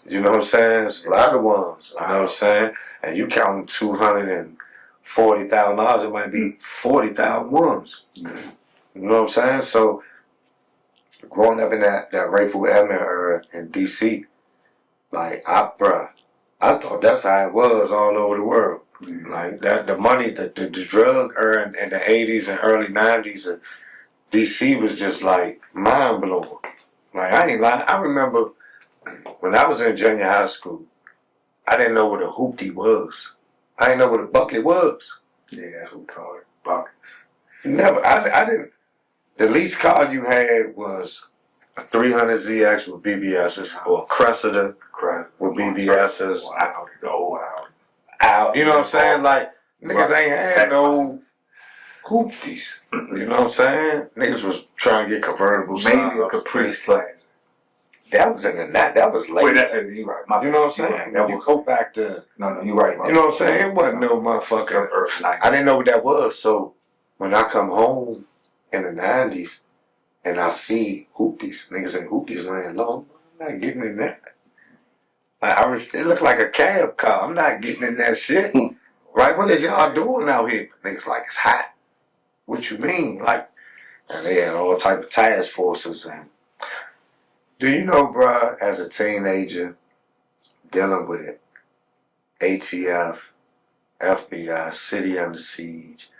You know what I'm saying? It's a lot of ones. You know what I'm saying? And you counting $240,000, it might be 40,000 ones. You know what I'm saying? So growing up in that Rayful Edmond era in DC, like I thought that's how it was all over the world. Like that, the money, the drug era in the 80s and early 90s, and DC was just like mind blowing. Like I ain't lying. I remember when I was in junior high school, I didn't know what a hoopty was. I didn't know what a bucket was. Yeah, that's what we call it, buckets. Never. I didn't. The least car you had was a 300ZX with BBSs or a Cressida with BBSs. Well, I know the old out. You know what I'm saying? Like niggas ain't had no hoopties. You know what I'm saying? Niggas was trying to get convertibles. Maybe a Caprice Plaza. That was in the night. That was late. Wait, that's it. You right. You know what I'm saying? When you go back to No, you right. You know what I'm saying? It wasn't no motherfucker. I didn't know what that was. So when I come home in the 90s and I see hoopties, niggas in hoopties laying low, I'm not getting in that. Like, it looked like a cab car. I'm not getting in that shit. Right? What is y'all doing out here? Niggas like, it's hot. What you mean? Like, and they had all type of task forces. And do you know, bruh, as a teenager, dealing with ATF, FBI, City Under Siege,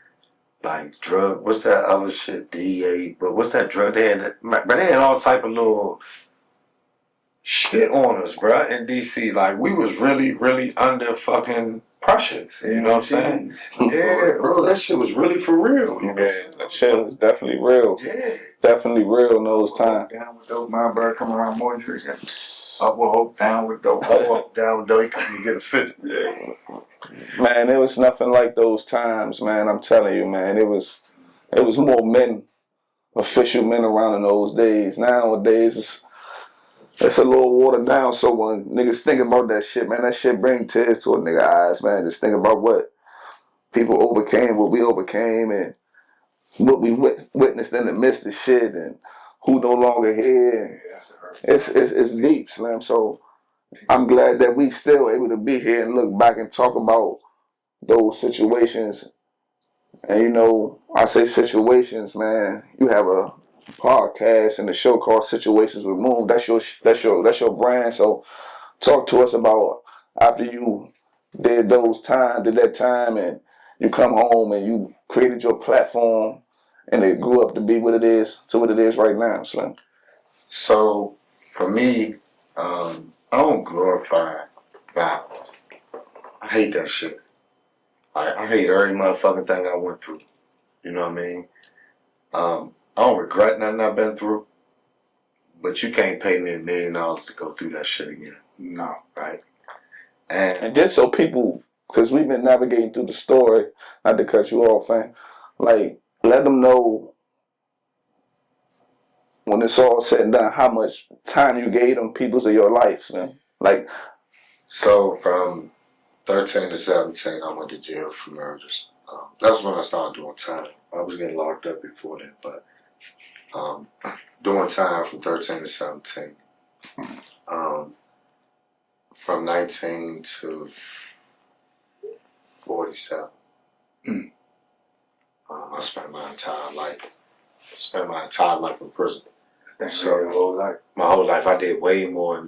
like drug. What's that other shit? DEA. But what's that drug? But they had all type of little shit on us, bruh, in DC. Like we was really, really under fucking pressure. You know what I'm saying? Yeah, bro, that shit was really for real. You know what I'm Yeah, saying? that shit was definitely real. Yeah. Definitely real in those times. Down with dope, my bird come around more tree. Up with hope, down with dope. Up, down, though, you come get a fit. Yeah. Man, it was nothing like those times, man. I'm telling you, man. It was more men, official men around in those days. Nowadays, it's a little watered down. So when niggas think about that shit, man, that shit bring tears to a nigga eyes, man. Just think about what people overcame, what we overcame, and what we witnessed in the midst of shit, and who no longer here. It's deep, Slim. So I'm glad that we still able to be here and look back and talk about those situations. And you know, I say situations, man. You have a podcast and a show called Situations with Moon. That's your brand. So talk to us about after you did that time, and you come home and you created your platform, and it grew up to be what it is right now, Slim. So for me, I don't glorify violence. I hate that shit. I hate every motherfucking thing I went through. You know what I mean? I don't regret nothing I've been through, but you can't pay me $1 million to go through that shit again. No. Right? And just so people, because we've been navigating through the story, not to cut you off, man, like, let them know when it's all said and done how much time you gave them peoples of your life, man. Like, so from 13 to 17, I went to jail for murders. That's when I started doing time. I was getting locked up before that, but doing time from 13 to 17. From 19 to 47. I spent my entire life in prison. So my whole life, I did way more.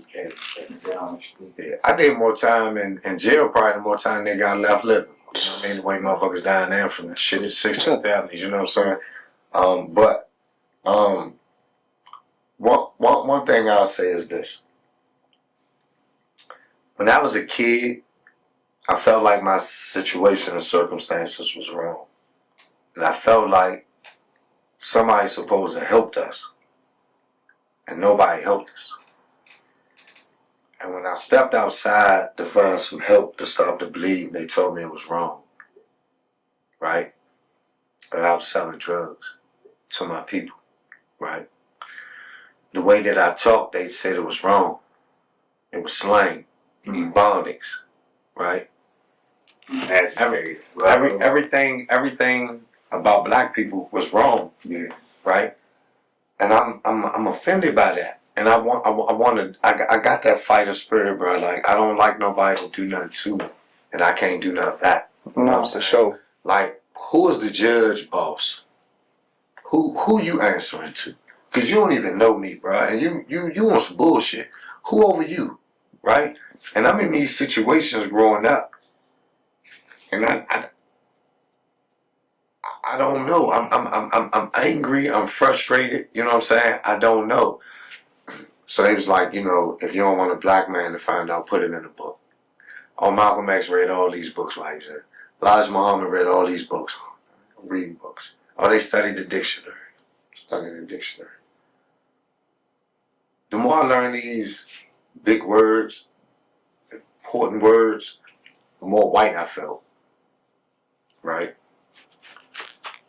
I did more time in jail, probably the more time they got left living. You know what I mean? The way motherfuckers dying there from that shit is 16 families. You know what I'm saying? One thing I'll say is this: when I was a kid, I felt like my situation and circumstances was wrong, and I felt like somebody's supposed to help us. And nobody helped us. And when I stepped outside to find some help to stop the bleeding, they told me it was wrong. Right? That I was selling drugs to my people. Right? The way that I talked, they said it was wrong. It was slang, ebonics. Right? Everything about black people was wrong. Yeah. Right? And I'm offended by that. And I got that fighter spirit, bro. Like, I don't like nobody to do nothing to me. And I can't do nothing back. You know what I'm saying? Sure. Like, who is the judge boss? Who you answering to? Because you don't even know me, bro. And you want some bullshit. Who over you? Right? And I'm in these situations growing up. And I don't know. I'm angry. I'm frustrated. You know what I'm saying? I don't know. So he was like, you know, if you don't want a black man to find out, put it in a book. Oh, Malcolm X read all these books while he was there. Elijah Muhammad read all these books. Reading books. Oh, they studied the dictionary. The more I learn these big words, important words, the more white I felt. Right?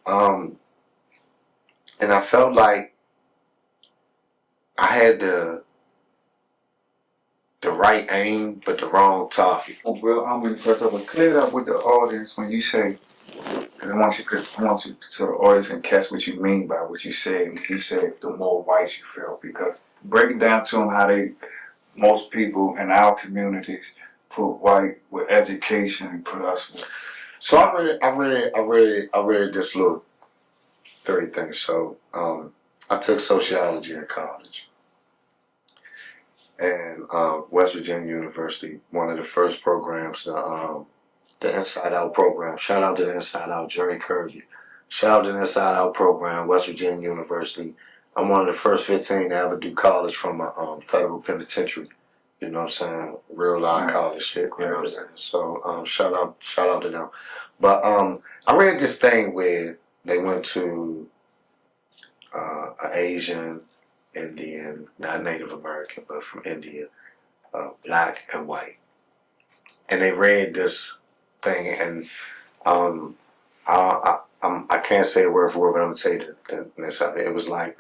And I felt like I had the right aim, but the wrong target. Well, I'm going to clear it up with the audience when you say, because I want you to the audience and catch what you mean by what you say. And you say the more white you feel, because breaking down to them how most people in our communities put white with education and put us with. So I read this little 30 things. So I took sociology in college, and West Virginia University, one of the first programs, the Inside Out program. Shout out to the Inside Out, Jerry Kirby. Shout out to the Inside Out program, West Virginia University. I'm one of the first 15 to ever do college from a federal penitentiary. You know what I'm saying? Real live college shit. You know what I'm saying? So shout out to them. But I read this thing where they went to an Asian, Indian, not Native American, but from India, black and white, and they read this thing, and I can't say it word for word, but I'm gonna tell you this. It was like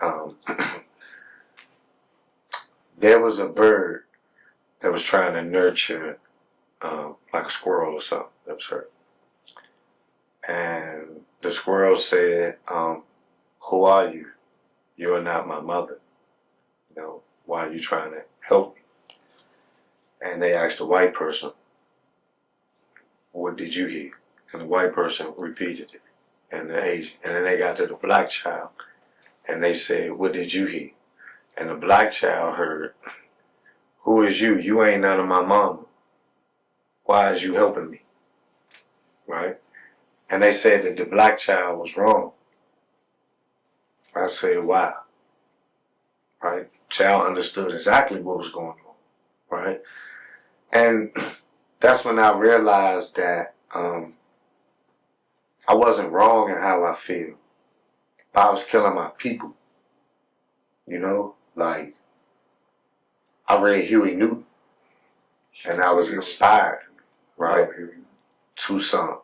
there was a bird that was trying to nurture like a squirrel or something that was hurt. And the squirrel said, who are you? You're not my mother. You know, why are you trying to help me? And they asked the white person, what did you hear? And the white person repeated it. And the Asian. And then they got to the black child. And they said, what did you hear? And the black child heard, who is you? You ain't none of my mama. Why is you helping me? Right? And they said that the black child was wrong. I said, why? Right? Child understood exactly what was going on. Right? And that's when I realized that I wasn't wrong in how I feel. I was killing my people. You know? Like, I read Huey Newton. And I was inspired. Right? Tucson.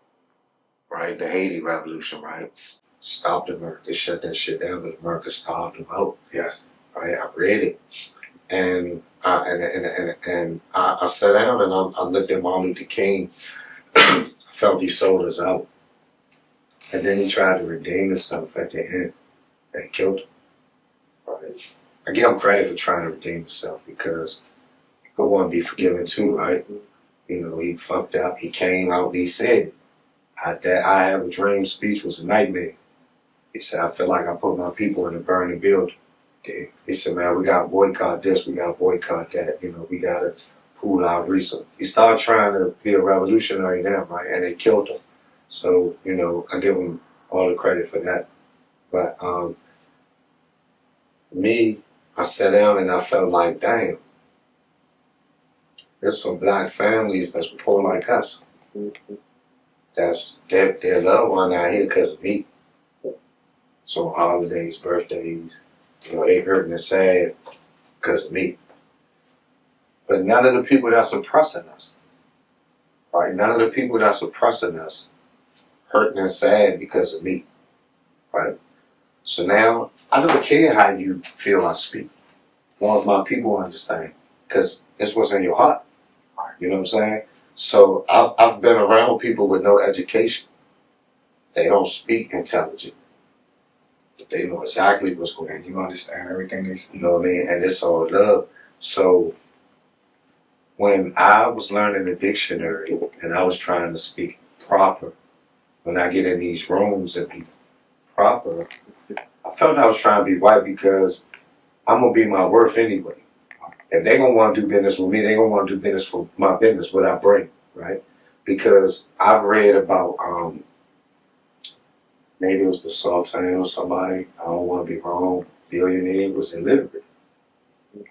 Right? The Haiti Revolution, right? Stopped America, shut that shit down, but America starved them out. Yes. Right? I read it. And I sat down and I looked at Martin Luther King. I felt he sold us out. And then he tried to redeem himself at the end. And killed him. Right? I give him credit for trying to redeem himself because I want to be forgiven too, right? You know, he fucked up. He came out, he said, that I Have a Dream speech was a nightmare. He said, I feel like I put my people in a burning building. He said, man, we got to boycott this, we got to boycott that. You know, we got to pool our resources. He started trying to be a revolutionary then, right? And they killed him. So, you know, I give him all the credit for that. But me, I sat down and I felt like, damn, there's some black families that's poor like us. That's their loved one out here because of me. So holidays, birthdays, you know, they hurting and sad because of me. But none of the people that's oppressing us, right? None of the people that's oppressing us hurting and sad because of me, right? So now, I don't care how you feel I speak. As long as my people understand, because it's what's in your heart. You know what I'm saying? So I've been around people with no education. They don't speak intelligent. But they know exactly what's going on. You understand everything they say. You know what I mean? And it's all love. So when I was learning the dictionary and I was trying to speak proper, when I get in these rooms and be proper, I felt I was trying to be white because I'm going to be my worth anyway. If they're going to want to do business with me, they're going to want to do business for my business, what I bring, right? Because I've read about, maybe it was the Sultan or somebody, I don't want to be wrong, billionaire was illiterate.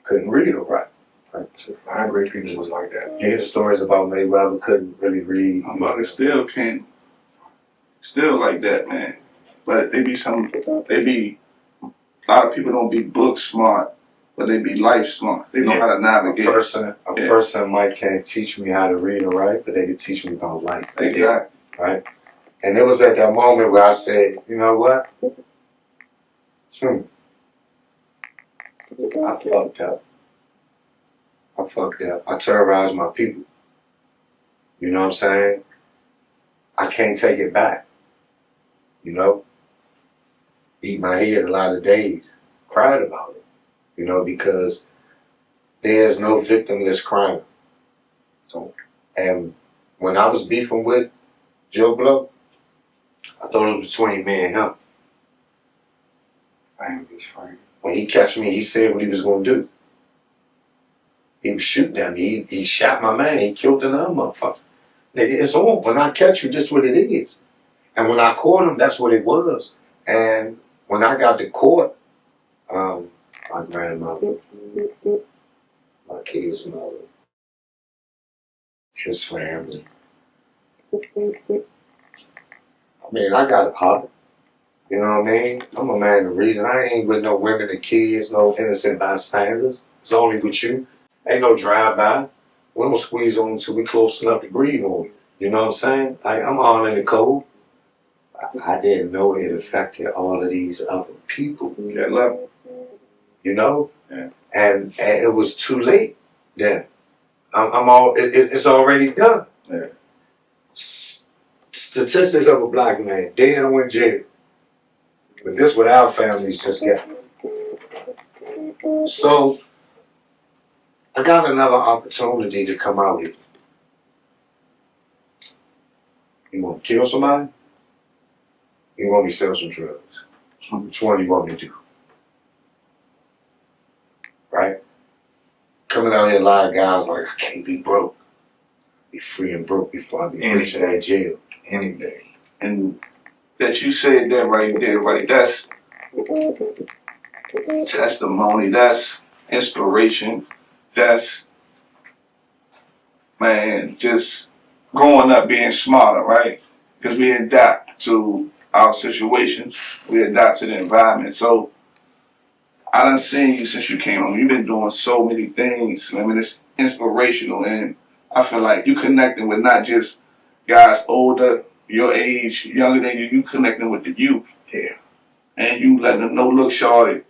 Couldn't read or write. Right? My great people was like that. You hear stories about Mayweather couldn't really read. But it still can't. Still like that, man. But a lot of people don't be book smart, but they be life smart. They know how to navigate. A person might can't teach me how to read or write, but they can teach me about life. Exactly. Right? And it was at that moment where I said, you know what? I fucked up. I terrorized my people. You know what I'm saying? I can't take it back. You know? Beat my head a lot of days. Cried about it. You know, because there's no victimless crime. And when I was beefing with Joe Blow, I thought it was between me and him. I ain't be funny. When he catch me, he said what he was going to do. He was shooting at me. He shot my man. He killed another motherfucker. Nigga, it's on. When I catch you, just what it is. And when I caught him, that's what it was. And when I got to court, my grandmother, my kid's mother, his family. I mean, I got a heart. You know what I mean? I'm a man of reason. I ain't with no women and kids, no innocent bystanders. It's only with you. Ain't no drive-by. We don't squeeze on until we close enough to breathe on you. You know what I'm saying? I'm honoring the code. I didn't know it affected all of these other people. That level. You know? Yeah. And it was too late then. It's already done. Yeah. Statistics of a black man, dead or in jail. But this what our families just get. So, I got another opportunity to come out here. You want to kill somebody? You want me to sell some drugs? Which one you want me to do? Right? Coming out here, a lot of guys like, I can't be broke. Be free and broke before I be rich in that jail. Any day. And that you said that right there, right? That's testimony. That's inspiration. That's, man, just growing up being smarter, right? Because we adapt to our situations. We adapt to the environment. So I done seen you since you came home. You've been doing so many things. I mean, it's inspirational. And I feel like you connecting with not just guys older, your age, younger than you connecting with the youth here. And you letting them know, look, shorty,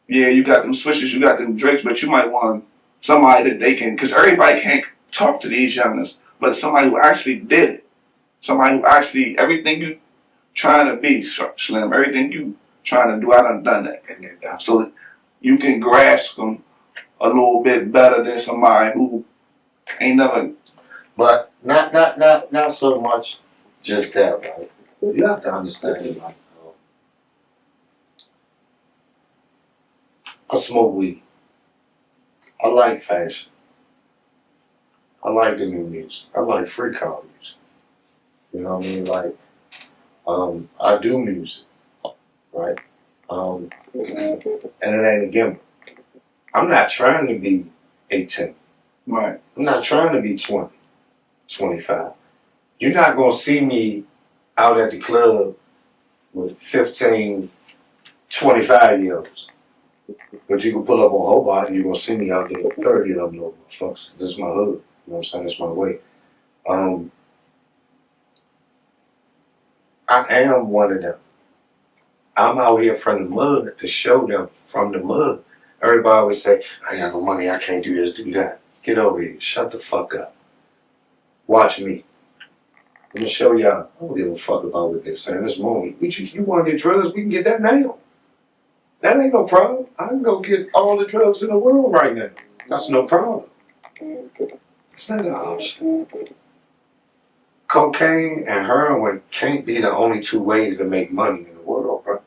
yeah, you got them switches, you got them drakes, but you might want somebody that they can, because everybody can't talk to these youngers, but somebody who actually did it. Somebody who actually, everything you trying to be, Slim, everything you trying to do, I done that. So you can grasp them a little bit better than somebody who ain't never. But not so much just that, right? You have to understand, like, I smoke weed. I like fashion. I like the new music. I like free car music. You know what I mean? Like, I do music, right? And it ain't a gimmick. I'm not trying to be 18. Right. I'm not trying to be 20, 25. You're not going to see me out at the club with 15, 25-year-olds. But you can pull up on Hobart and you're going to see me out there with 30 of them little motherfuckers. This is my hood. You know what I'm saying? It's my way. I am one of them. I'm out here from the mud to show them from the mud. Everybody always say, I ain't got no money, I can't do this, do that. Get over here. Shut the fuck up. Watch me. I'm going to show y'all. I don't give a fuck about what they're saying this morning. You want to get drugs? We can get that now. That ain't no problem. I can go get all the drugs in the world right now. That's no problem. It's not an option. Cocaine and heroin can't be the only two ways to make money in the world, bro.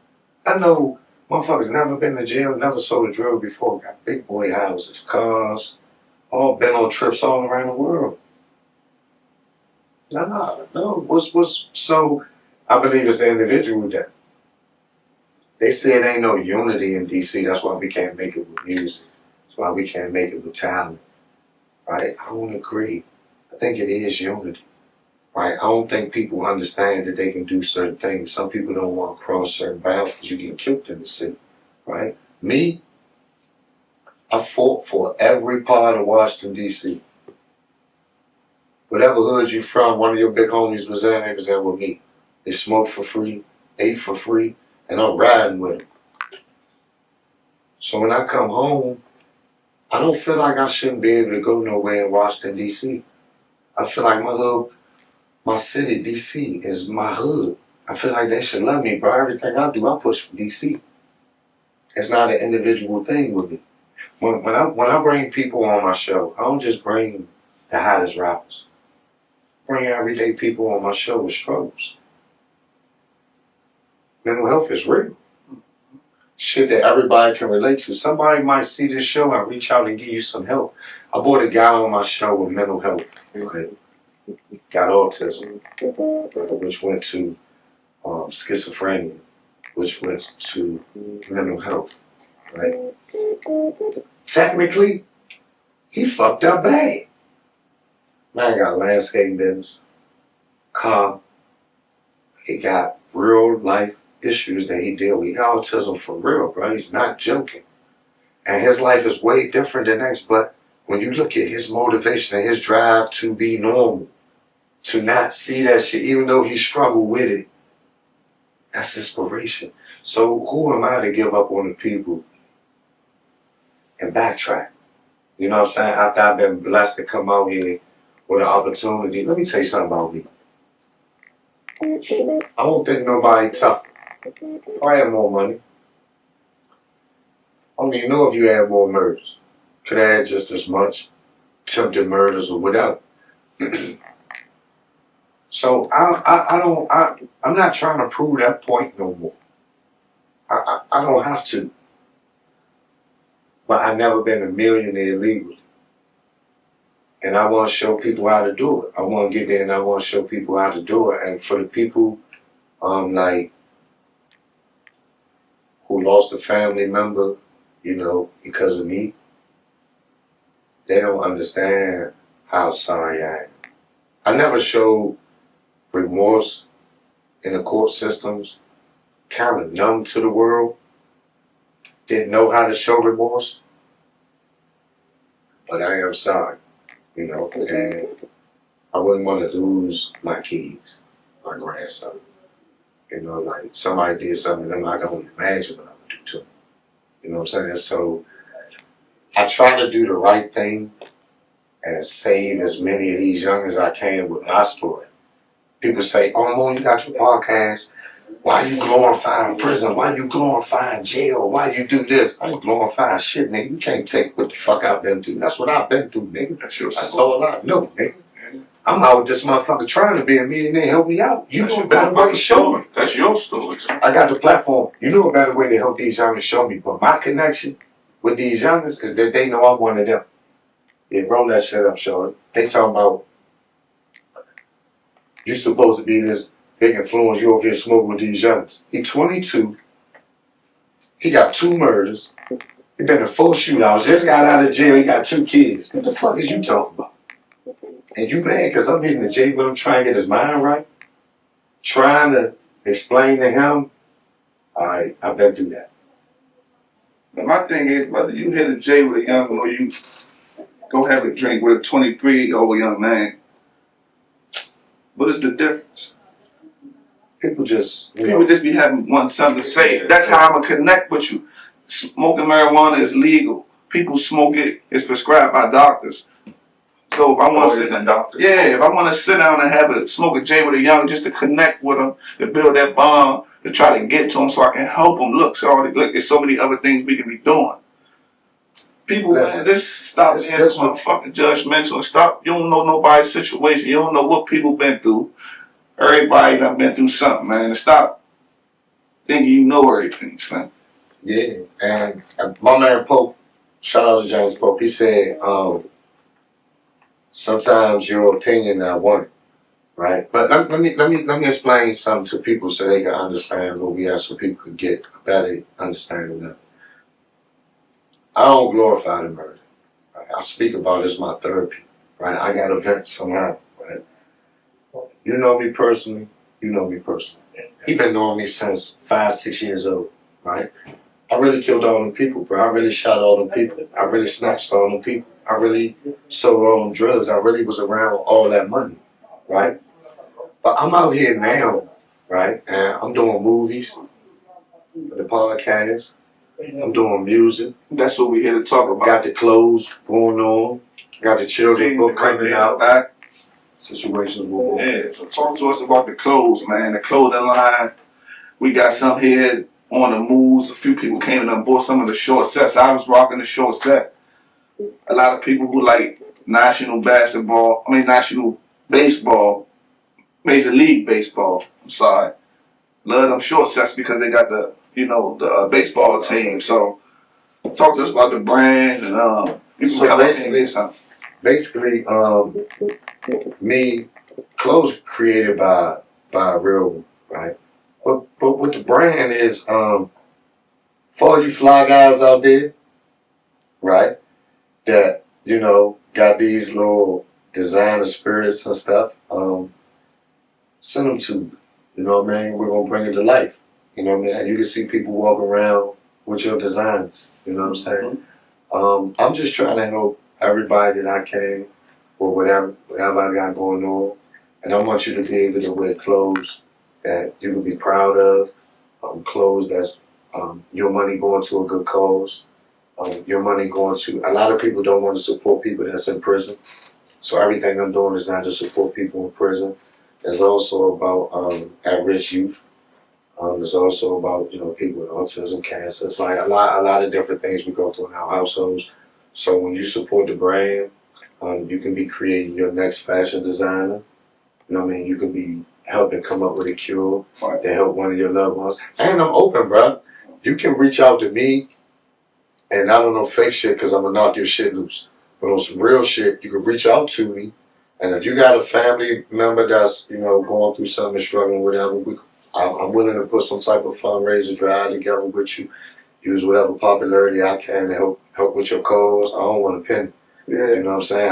I know motherfuckers never been to jail, never sold a drug before, got big boy houses, cars, all been on trips all around the world. No. So I believe it's the individual that they say it ain't no unity in DC. That's why we can't make it with music. That's why we can't make it with talent. Right? I don't agree. I think it is unity. Right? I don't think people understand that they can do certain things. Some people don't want to cross certain boundaries because you get killed in the city. Right? Me, I fought for every part of Washington, D.C. Whatever hood you from, one of your big homies was there, they was there with me. They smoked for free, ate for free, and I'm riding with them. So when I come home, I don't feel like I shouldn't be able to go nowhere in Washington, D.C. I feel like my city, D.C., is my hood. I feel like they should love me, bro. Everything I do, I push for D.C. It's not an individual thing with me. When I bring people on my show, I don't just bring the hottest rappers. I bring everyday people on my show with struggles. Mental health is real. Shit that everybody can relate to. Somebody might see this show and reach out and give you some help. I brought a guy on my show with mental health, right? Got autism, which went to schizophrenia, which went to mental health, right? Technically, he fucked up bad. Man got landscape business, car. He got real life issues that he deal with. He got autism for real, bro. He's not joking. And his life is way different than next. But when you look at his motivation and his drive to be normal, to not see that shit, even though he struggled with it, that's inspiration. So who am I to give up on the people and backtrack? You know what I'm saying? After I've been blessed to come out here with an opportunity, let me tell you something about me. I don't think nobody tougher. If I had more money, I don't even know if you had more murders. Could have had just as much attempted murders or whatever. So I'm not trying to prove that point no more. I don't have to. But I've never been a millionaire legally. And I want to show people how to do it. I want to get there and I want to show people how to do it. And for the people like who lost a family member, you know, because of me, they don't understand how sorry I am. I never showed remorse in the court systems, kind of numb to the world, didn't know how to show remorse, but I am sorry, you know, and I wouldn't want to lose my kids, my grandson. You know, like somebody did something to them, I can only imagine what I would do to them. You know what I'm saying? So I try to do the right thing and save as many of these young as I can with my story. People say, oh, Mo, you got your podcast. Why you glorifying prison? Why you glorifying jail? Why you do this? I ain't glorifying shit, nigga. You can't take what the fuck I've been through. That's what I've been through, nigga. That's all I know, nigga. I'm out with this motherfucker trying to be a millionaire. Help me out. You know a better way to show me. That's your story. I got the platform. You know a better way to help these youngers show me. But my connection with these youngers is that they know I'm one of them. Yeah, roll that shit up, Shorty. They talking about you supposed to be this big influence. You over here smoking with these youngers. He 22. He got 2 murders. He been in 4 shootouts. Just got out of jail. He got 2 kids. What the fuck is you talking about? And you mad because I'm hitting the jail with him trying to get his mind right? Trying to explain to him, all right, I've been through that. But my thing is, whether you hit a J with a young one or you go have a drink with a 23-year-old young man, what is the difference? People just, People just be having something to say. That's how I'm going to connect with you. Smoking marijuana is legal. People smoke it. It's prescribed by doctors. So if I want to if I want to sit down and smoke a J with a young, just to connect with them, to build that bond, to try to get to them so I can help them. Look, there's so many other things we can be doing. People, man, just stop being so fucking judgmental and stop. You don't know nobody's situation. You don't know what people been through. Everybody done been through something, man. And stop thinking you know everything, man. Yeah, and my man Pope, shout out to James Pope, he said, sometimes your opinion not wanted, right? But let me explain something to people so they can understand what we are, so people can get a better understanding of it. I don't glorify the murder. Right? I speak about it as my therapy, right? I got to vent somehow, right? You know me personally. You know me personally. He been knowing me since 5, 6 years old, right? I really killed all them people, bro. I really shot all them people. I really snatched all them people. I really sold all them drugs. I really was around all that money, right? But I'm out here now, right? And I'm doing movies, the podcast. I'm doing music. That's what we're here to talk about. Got the clothes going on. Got the children book coming out. Back. Situations will go. Yeah, so talk to us about the clothes, man. The clothing line. We got some here on the moves. A few people came in and bought some of the short sets. I was rocking the short set. A lot of people who like national baseball, Major League Baseball, I'm sorry, love them short sets because they got the baseball team. So talk to us about the brand and You can So come up and basically- get something. Basically, me, clothes created by a real one, right? But what the brand is, for all you fly guys out there, right? That, you know, got these little designer spirits and stuff, send them to me. You know what I mean? We're gonna bring it to life. You know what I mean? And you can see people walk around with your designs. You know what I'm saying? I'm just trying to help everybody that I can or whatever I got going on. And I want you to be able to wear clothes that you can be proud of, clothes that's your money going to a good cause. Your money going to, a lot of people don't want to support people that's in prison. So everything I'm doing is not to support people in prison. It's also about at-risk youth. It's also about, you know, people with autism, cancer. It's like a lot of different things we go through in our households. So when you support the brand, you can be creating your next fashion designer. You know what I mean? You can be helping come up with a cure to help one of your loved ones. And I'm open, bro. You can reach out to me, and I don't know fake shit because I'm gonna knock your shit loose. But on some real shit, you can reach out to me. And if you got a family member that's, you know, going through something, struggling, whatever, I'm willing to put some type of fundraiser drive together with you. Use whatever popularity I can to help with your cause. I don't want to pin. Yeah. You know what I'm saying?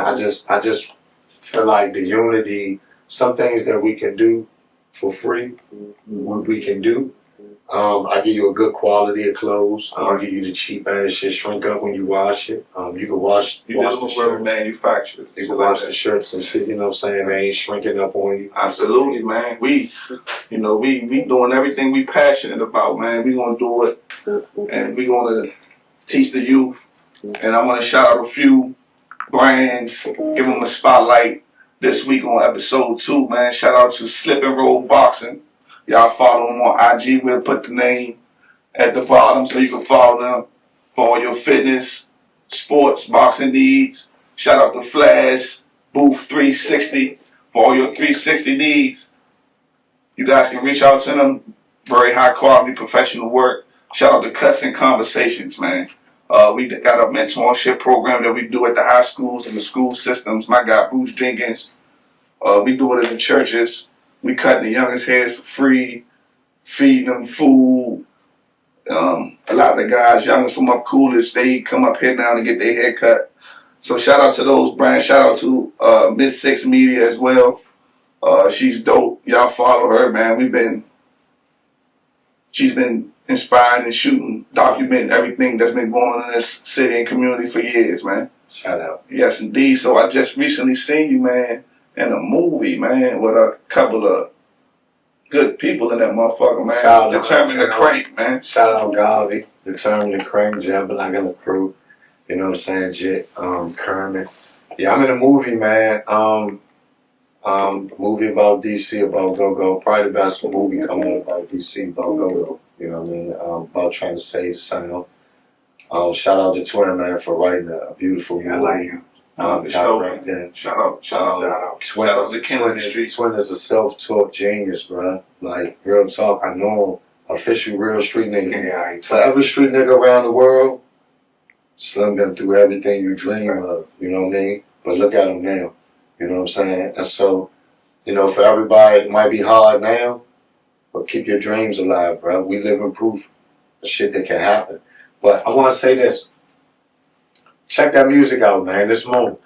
I just feel like the unity, some things that we can do for free, what we can do. I give you a good quality of clothes. I don't give you the cheap ass shit, shrink up when you wash it. You can wash You the dealing with real shirts. manufacturers. You can wash the shirts and shit, you know what I'm saying? They ain't shrinking up on you. Absolutely, man. We doing everything we passionate about, man. We gonna do it, and we gonna teach the youth. And I want to shout out a few brands, give them a spotlight this week on episode 2, man. Shout out to Slip and Roll Boxing. Y'all follow them on IG. We'll put the name at the bottom so you can follow them for all your fitness, sports, boxing needs. Shout out to Flash, Booth 360 for all your 360 needs. You guys can reach out to them. Very high quality professional work. Shout out to Cuts and Conversations, man. We got a mentorship program that we do at the high schools and the school systems. My guy, Bruce Jenkins. We do it in the churches. We cutting the youngest hairs for free, feeding them food. A lot of the guys, youngest from up Coolidge, they come up here now to get their hair cut. So shout out to those brands. Shout out to Miss Six Media as well. She's dope. Y'all follow her, man. She's been inspiring and shooting, documenting everything that's been going on in this city and community for years, man. Shout out. Yes, indeed. So I just recently seen you, man, in a movie, man, with a couple of good people in that motherfucker, man. Shout out Determined to to Crank, man. Shout out Garvey, Determined to Crank, Jambalaya and the crew. You know what I'm saying? Jit, Kermit. Yeah, I'm in a movie, man. Movie about DC, about Go-Go. Probably the best movie coming out about DC, about Go-Go. You know what I mean? About trying to save the sound. Shout out to Twin, man, for writing a beautiful movie. I like him. The show, right man. there. Shout out. Twin, Shout out to Kennedy Twin, Street. Twin is a self-taught genius, bro. Like, real talk. I know him. Official real street nigga. Yeah, For every street nigga around the world, Slim been through everything you dream of, you know what I mean? But look at him now, you know what I'm saying? And so, you know, for everybody, it might be hard now, but keep your dreams alive, bro. We live in proof of shit that can happen. But I want to say this. Check that music out, man, this moment.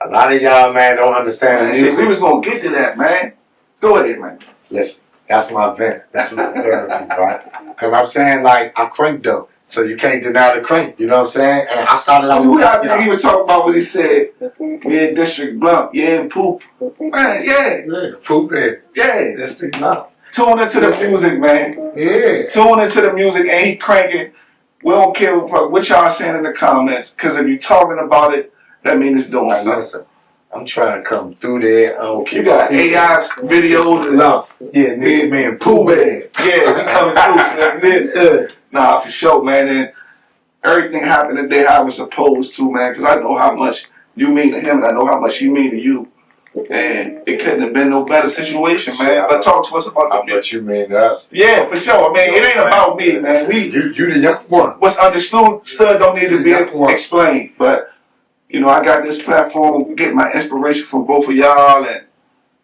A lot of y'all, man, don't understand Man, the see, music. we was gonna get to that, man. Go ahead, man. Listen, that's my vent. That's my therapy, right? And I'm saying, like, I cranked though. So you can't deny the crank, you know what I'm saying? And I started out Who y'all think he was talking about when he said, yeah, District Blunt, yeah, Poop. Man, yeah, yeah, poop it. yeah. That's big love. Tune into the music, man. Yeah. Tune into the music and he cranking. We don't care what y'all saying in the comments, because if you talking about it, that means it's doing Like, something. listen, I'm trying to come through there. I don't care. You got AI videos and love. Yeah, nigga, man, poo bad. yeah, we coming through. Yeah. Nah, for sure, man. And everything happened the day I was supposed to, man, because I know how much you mean to him and I know how much he mean to you. And it couldn't have been no better situation, man. But talk to us about How the much you mean to us? Yeah, for sure. I mean, it ain't about me, man. You the young one. What's understood don't need to be explained. But You know, I got this platform, get my inspiration from both of y'all, and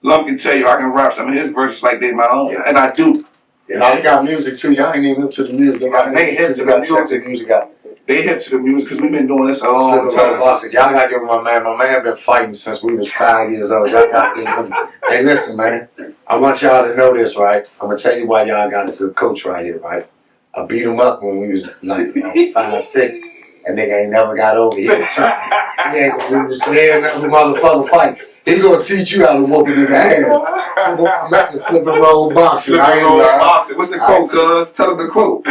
Lum can tell you I can rap some of his verses like they my own, and I do. Yeah, they got music too. Y'all ain't even up to the music. They got They hip to the music. Music out. They hip to the music because we've been doing this a long time. Boxing. Y'all gotta give my man. My man been fighting since we was 5 years old. Y'all gotta give him. Hey, listen, man. I want y'all to know this, right? I'm gonna tell you why y'all got a good coach right here, right? I beat him up when we was like 5, 6, and nigga ain't never got over. He ain't gonna lose another motherfucker fight. He gonna teach you how to whoop a nigga ass. I'm gonna slip and roll boxing. Slip and roll boxing. What's the quote, cuz? Tell him the quote.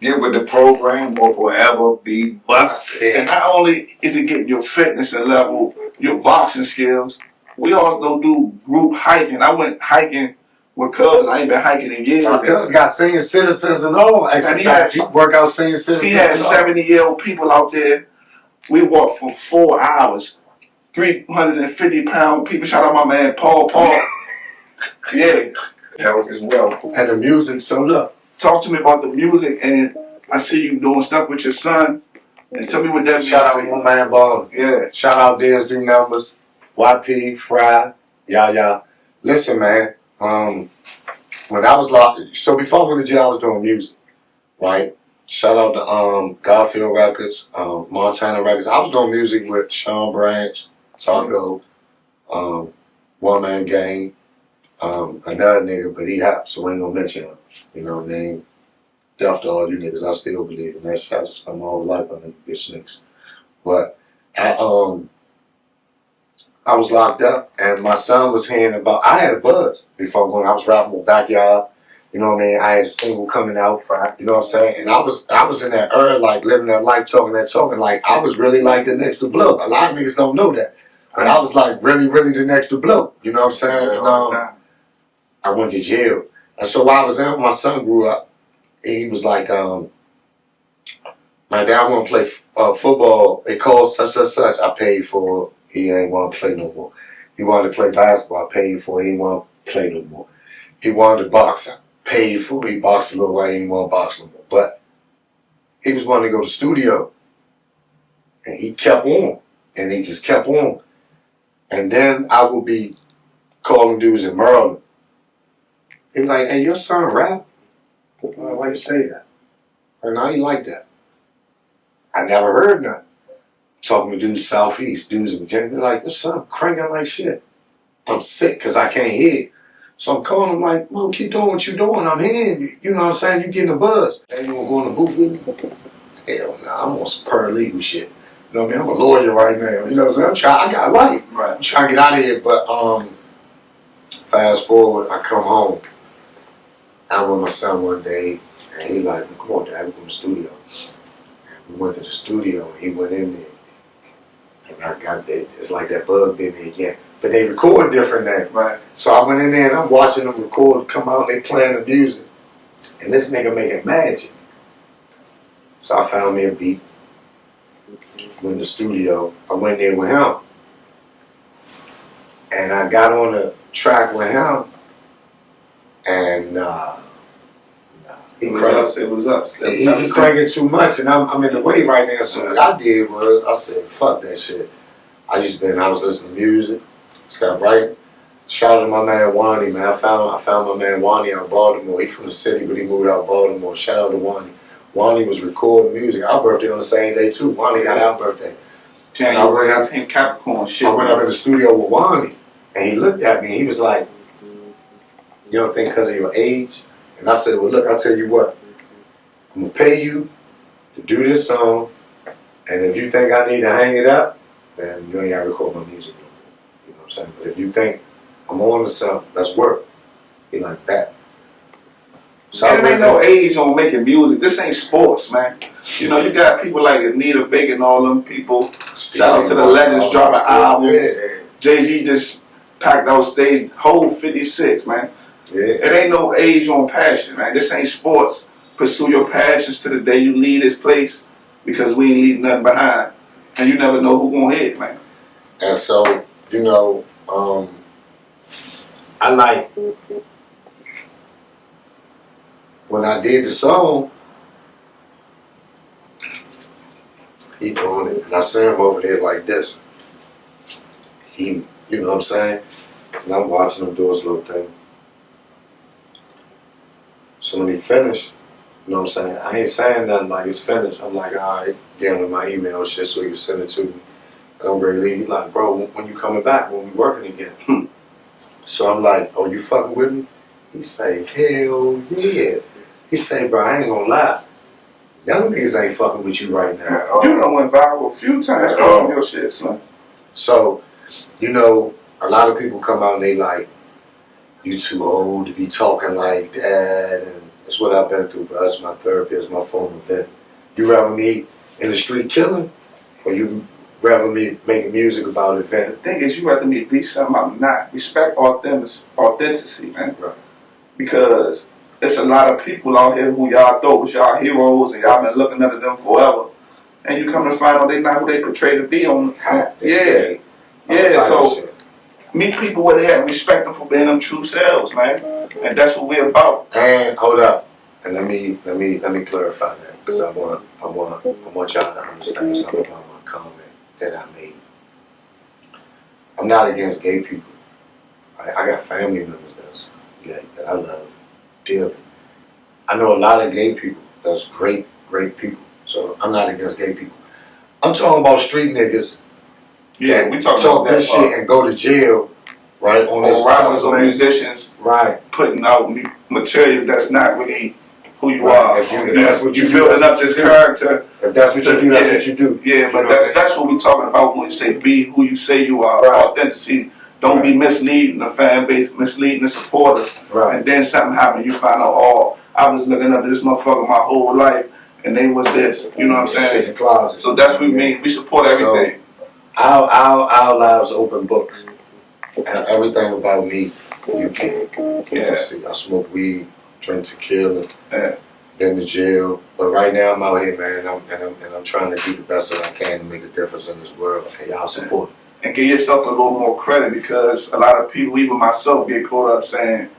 Get with the program or forever be busted. And not only is it getting your fitness and level, your boxing skills, we also do group hiking. I went hiking with cuz. I ain't been hiking in years. Cuz got senior citizens and all exercise. He work out senior citizens. He had 70-year-old people out there. We walked for 4 hours. 350-pound people. Shout out my man Paul. Yeah. That was as well. And the music, so look. Talk to me about the music, and I see you doing stuff with your son. And tell me what that means. Shout out my man Ball. Yeah. Shout out Dez Do Numbers, YP, Fry, y'all. Listen, man. When I was locked, so before I went to jail, I was doing music, right? Shout out to Garfield Records, Montana Records. I was doing music with Sean Branch, Taco, One Man Gang, another nigga, but he hot, so we ain't gonna mention him. You know what I mean? Death to all you niggas, I still believe in that shit. I just spent my whole life on them bitch niggas. But I was locked up, and my son was hearing about. I had a buzz before when I was rapping with Backyard. You know what I mean? I had a single coming out. You know what I'm saying? And I was in that era, like living that life, talking that talking. Like I was really like the next to blow. A lot of niggas don't know that, but I was like really the next to blow. You know what I'm saying? And I went to jail, and so while I was there, my son grew up. He was like, my dad want to play football. They called such. I paid for. He ain't want to play no more. He wanted to play basketball. I paid for. He ain't want to play no more. He wanted to box. I paid for. He boxed a little while. He ain't want to box no more. But he was wanting to go to the studio, and he kept on, and he just kept on. And then I would be calling dudes in Maryland. He was like, "Hey, your son rap? Why you say that? And how you like that?" I never heard nothing. Talking to dudes Southeast, dudes in Virginia, they're like, "Your son cranking like shit." I'm sick because I can't hear. So I'm calling him like, "Mom, keep doing what you're doing. I'm hearing you. You know what I'm saying? You getting a buzz. Hey, you want to go in the booth with me?" Hell no, I'm on some paralegal shit. You know what I mean? I'm a lawyer right now. You know what I'm saying? I got life. Right. I'm trying to get out of here. But fast forward, I come home. I'm with my son one day, and he like, "Come on, Dad, we're going to the studio." And we went to the studio, and he went in there. And I got that, it's like that bug bit me again. But they record different now. Right. So I went in there and I'm watching them record, come out, they playing the music. And this nigga making magic. So I found me a beat. Went in the studio. I went there with him. And I got on the track with him. And he cranked. It was up. He cranking too much, and I'm in the way right now. So what I did was, I said, "Fuck that shit." I was listening to music, started writing. Shout out to my man Wani, man. I found my man Wani out of Baltimore. He from the city, but he moved out of Baltimore. Shout out to Wani. Wani was recording music. Our birthday on the same day too. Wani got our birthday. January 19th, Capricorn shit. I went up in the studio with Wani, and he looked at me. And he was like, "You don't think because of your age?" And I said, "Well, look, I'll tell you what. I'm going to pay you to do this song, and if you think I need to hang it up, then you ain't got to record my music. You know what I'm saying? But if you think I'm on to something, let's work." He like that. So there ain't no age on making music. This ain't sports, man. You know, you got people like Anita Baker and all them people. Shout out to the legends dropping albums. Yeah. Jay-Z just packed out stage, whole 56, man. Yeah. It ain't no age on passion, man. This ain't sports. Pursue your passions to the day you leave this place, because we ain't leaving nothing behind. And you never know who gonna hit, man. And so, you know, I like, when I did the song, He doing it. And I see him over there like this. He, you know what I'm saying? And I'm watching him do his little thing. So when he finished, you know what I'm saying? I ain't saying nothing like it's finished. I'm like, all right, get him my email and shit so he can send it to me. And I'm ready to leave. He's like, bro, when you coming back? When we working again? So I'm like, oh, you fucking with me? He say, hell yeah. He say, bro, I ain't gonna lie. Young niggas ain't fucking with you right now. You done went viral a few times posting your shit, son. So, you know, a lot of people come out and they like, you too old to be talking like that, and that's what I've been through, bro. That's my therapy, that's my form of vent. You rather me in the street killing, or you rather me making music about it, The venting? thing is, you rather me be something I'm not. Respect authenticity, man. Right. Because there's a lot of people out here who y'all thought was y'all heroes, and y'all been looking up to them forever. And you come to find out they not who they portray to be on. Yeah. So meet people where they have respect them for being them true selves, man. And that's what we're about. And hold up, and let me clarify that, because I want y'all to understand something about my comment that I made. I'm not against gay people. I got family members that I love dearly. I know a lot of gay people that's great people. So I'm not against gay people. I'm talking about street niggas. Yeah, we talking talk about that this shit and go to jail, right? On this rappers tough or man. musicians Right. putting out material that's not really who you Right. are. If that's what you do, building that's up what this you do. character. If that's what you do, that's what you do. Yeah, but that's what we talking about when you say be who you say you are. Right. Authenticity. Don't be misleading the fan base, misleading the supporters. Right. And then something happened, you find out, oh, I was looking up to this motherfucker my whole life, and they was this. You know what I'm saying? Shit's a closet. So that's what we mean. We support everything. Our lives are open books. And everything about me, you can see. I smoke weed, drink tequila, been to jail. But right now I'm out here, man, and I'm trying to do the best that I can to make a difference in this world. And y'all support it. And give yourself a little more credit, because a lot of people, even myself, get caught up saying,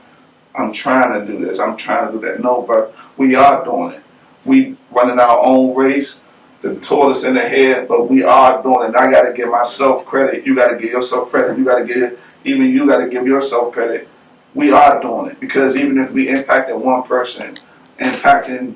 I'm trying to do this, I'm trying to do that. No, but we are doing it. We running our own race. The tortoise in the head, but we are doing it. I got to give myself credit. You got to give yourself credit. You got to give yourself credit. We are doing it, because even if we impacting one person, impacting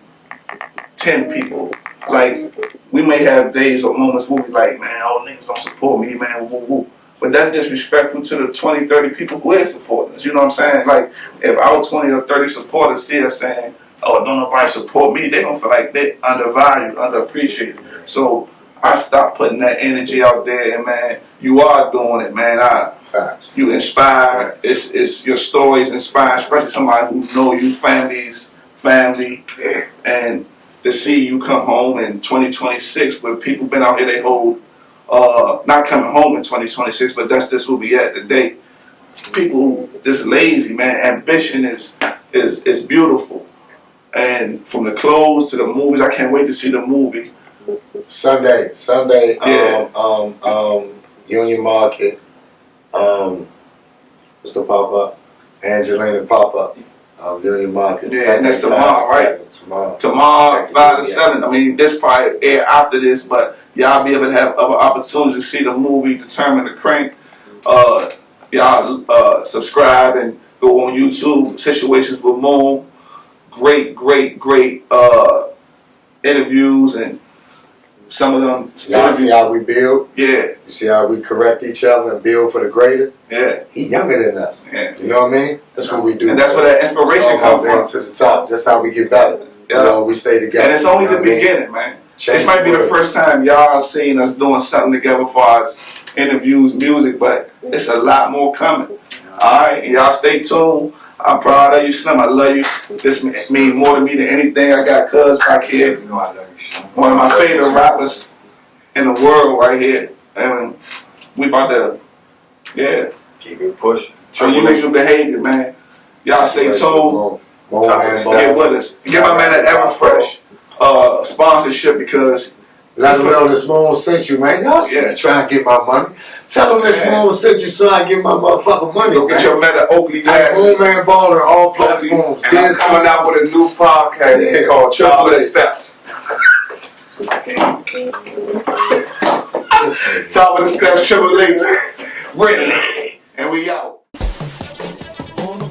10 people, like we may have days or moments where we like, man, all niggas don't support me, man, woo woo. But that's disrespectful to the 20, 30 people who is supporting us. You know what I'm saying? Like if our 20 or 30 supporters see us saying, oh, don't nobody support me, they don't feel like they undervalued, underappreciated. So I stopped putting that energy out there, and man, you are doing it, man. Facts. You inspire. It's your stories inspire, especially somebody who know you, family, and to see you come home in 2026, where people been out here they hold, not coming home in 2026, but that's just where we at today. People who just lazy, man. Ambition is beautiful. And from the clothes to the movies, I can't wait to see the movie. Sunday, Union Market, what's the pop-up? Angelina pop-up, Union Market. Yeah, and that's tomorrow, right? Tomorrow, 5 to 7. I mean, this probably air after this, but y'all be able to have other opportunities to see the movie, Determined to Crank. Y'all subscribe and go on YouTube, Situations with Moon. Great interviews, and some of them. Y'all see how we build? Yeah. You see how we correct each other and build for the greater? Yeah. He younger than us. Yeah. You know what I mean? That's what we do. And that's where that inspiration comes from. To the top. That's how we get better. Yeah. You know, we stay together. And it's only you know the beginning, man. Change This might be the first time y'all seen us doing something together as far as interviews, music, but it's a lot more coming. Alright, and y'all stay tuned. I'm proud of you, Slim. I love you. This means more to me than anything. I got Cuz back here. You know I love you, Sean. One of my favorite rappers in the world right here. And we about to, Keep it pushing. unusual behavior, man. Y'all stay tuned. Get with us. Give my man an Everfresh sponsorship, because Let them know this Moon sent you, man. Y'all see me trying to get my money. Tell them this Moon sent you so I get my motherfucking money, go get man. your Meta Oakley Moon glasses. Man Baller on all platforms. And I'm coming out with a new podcast called Chocolate Steps. Top of the steps, Triple H. Ready. And we out. On a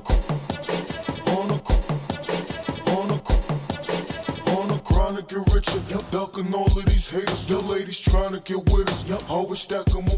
grind to get richer. Yep, ducking all of these haters. The ladies trying to get with us. Yep, always stack 'em on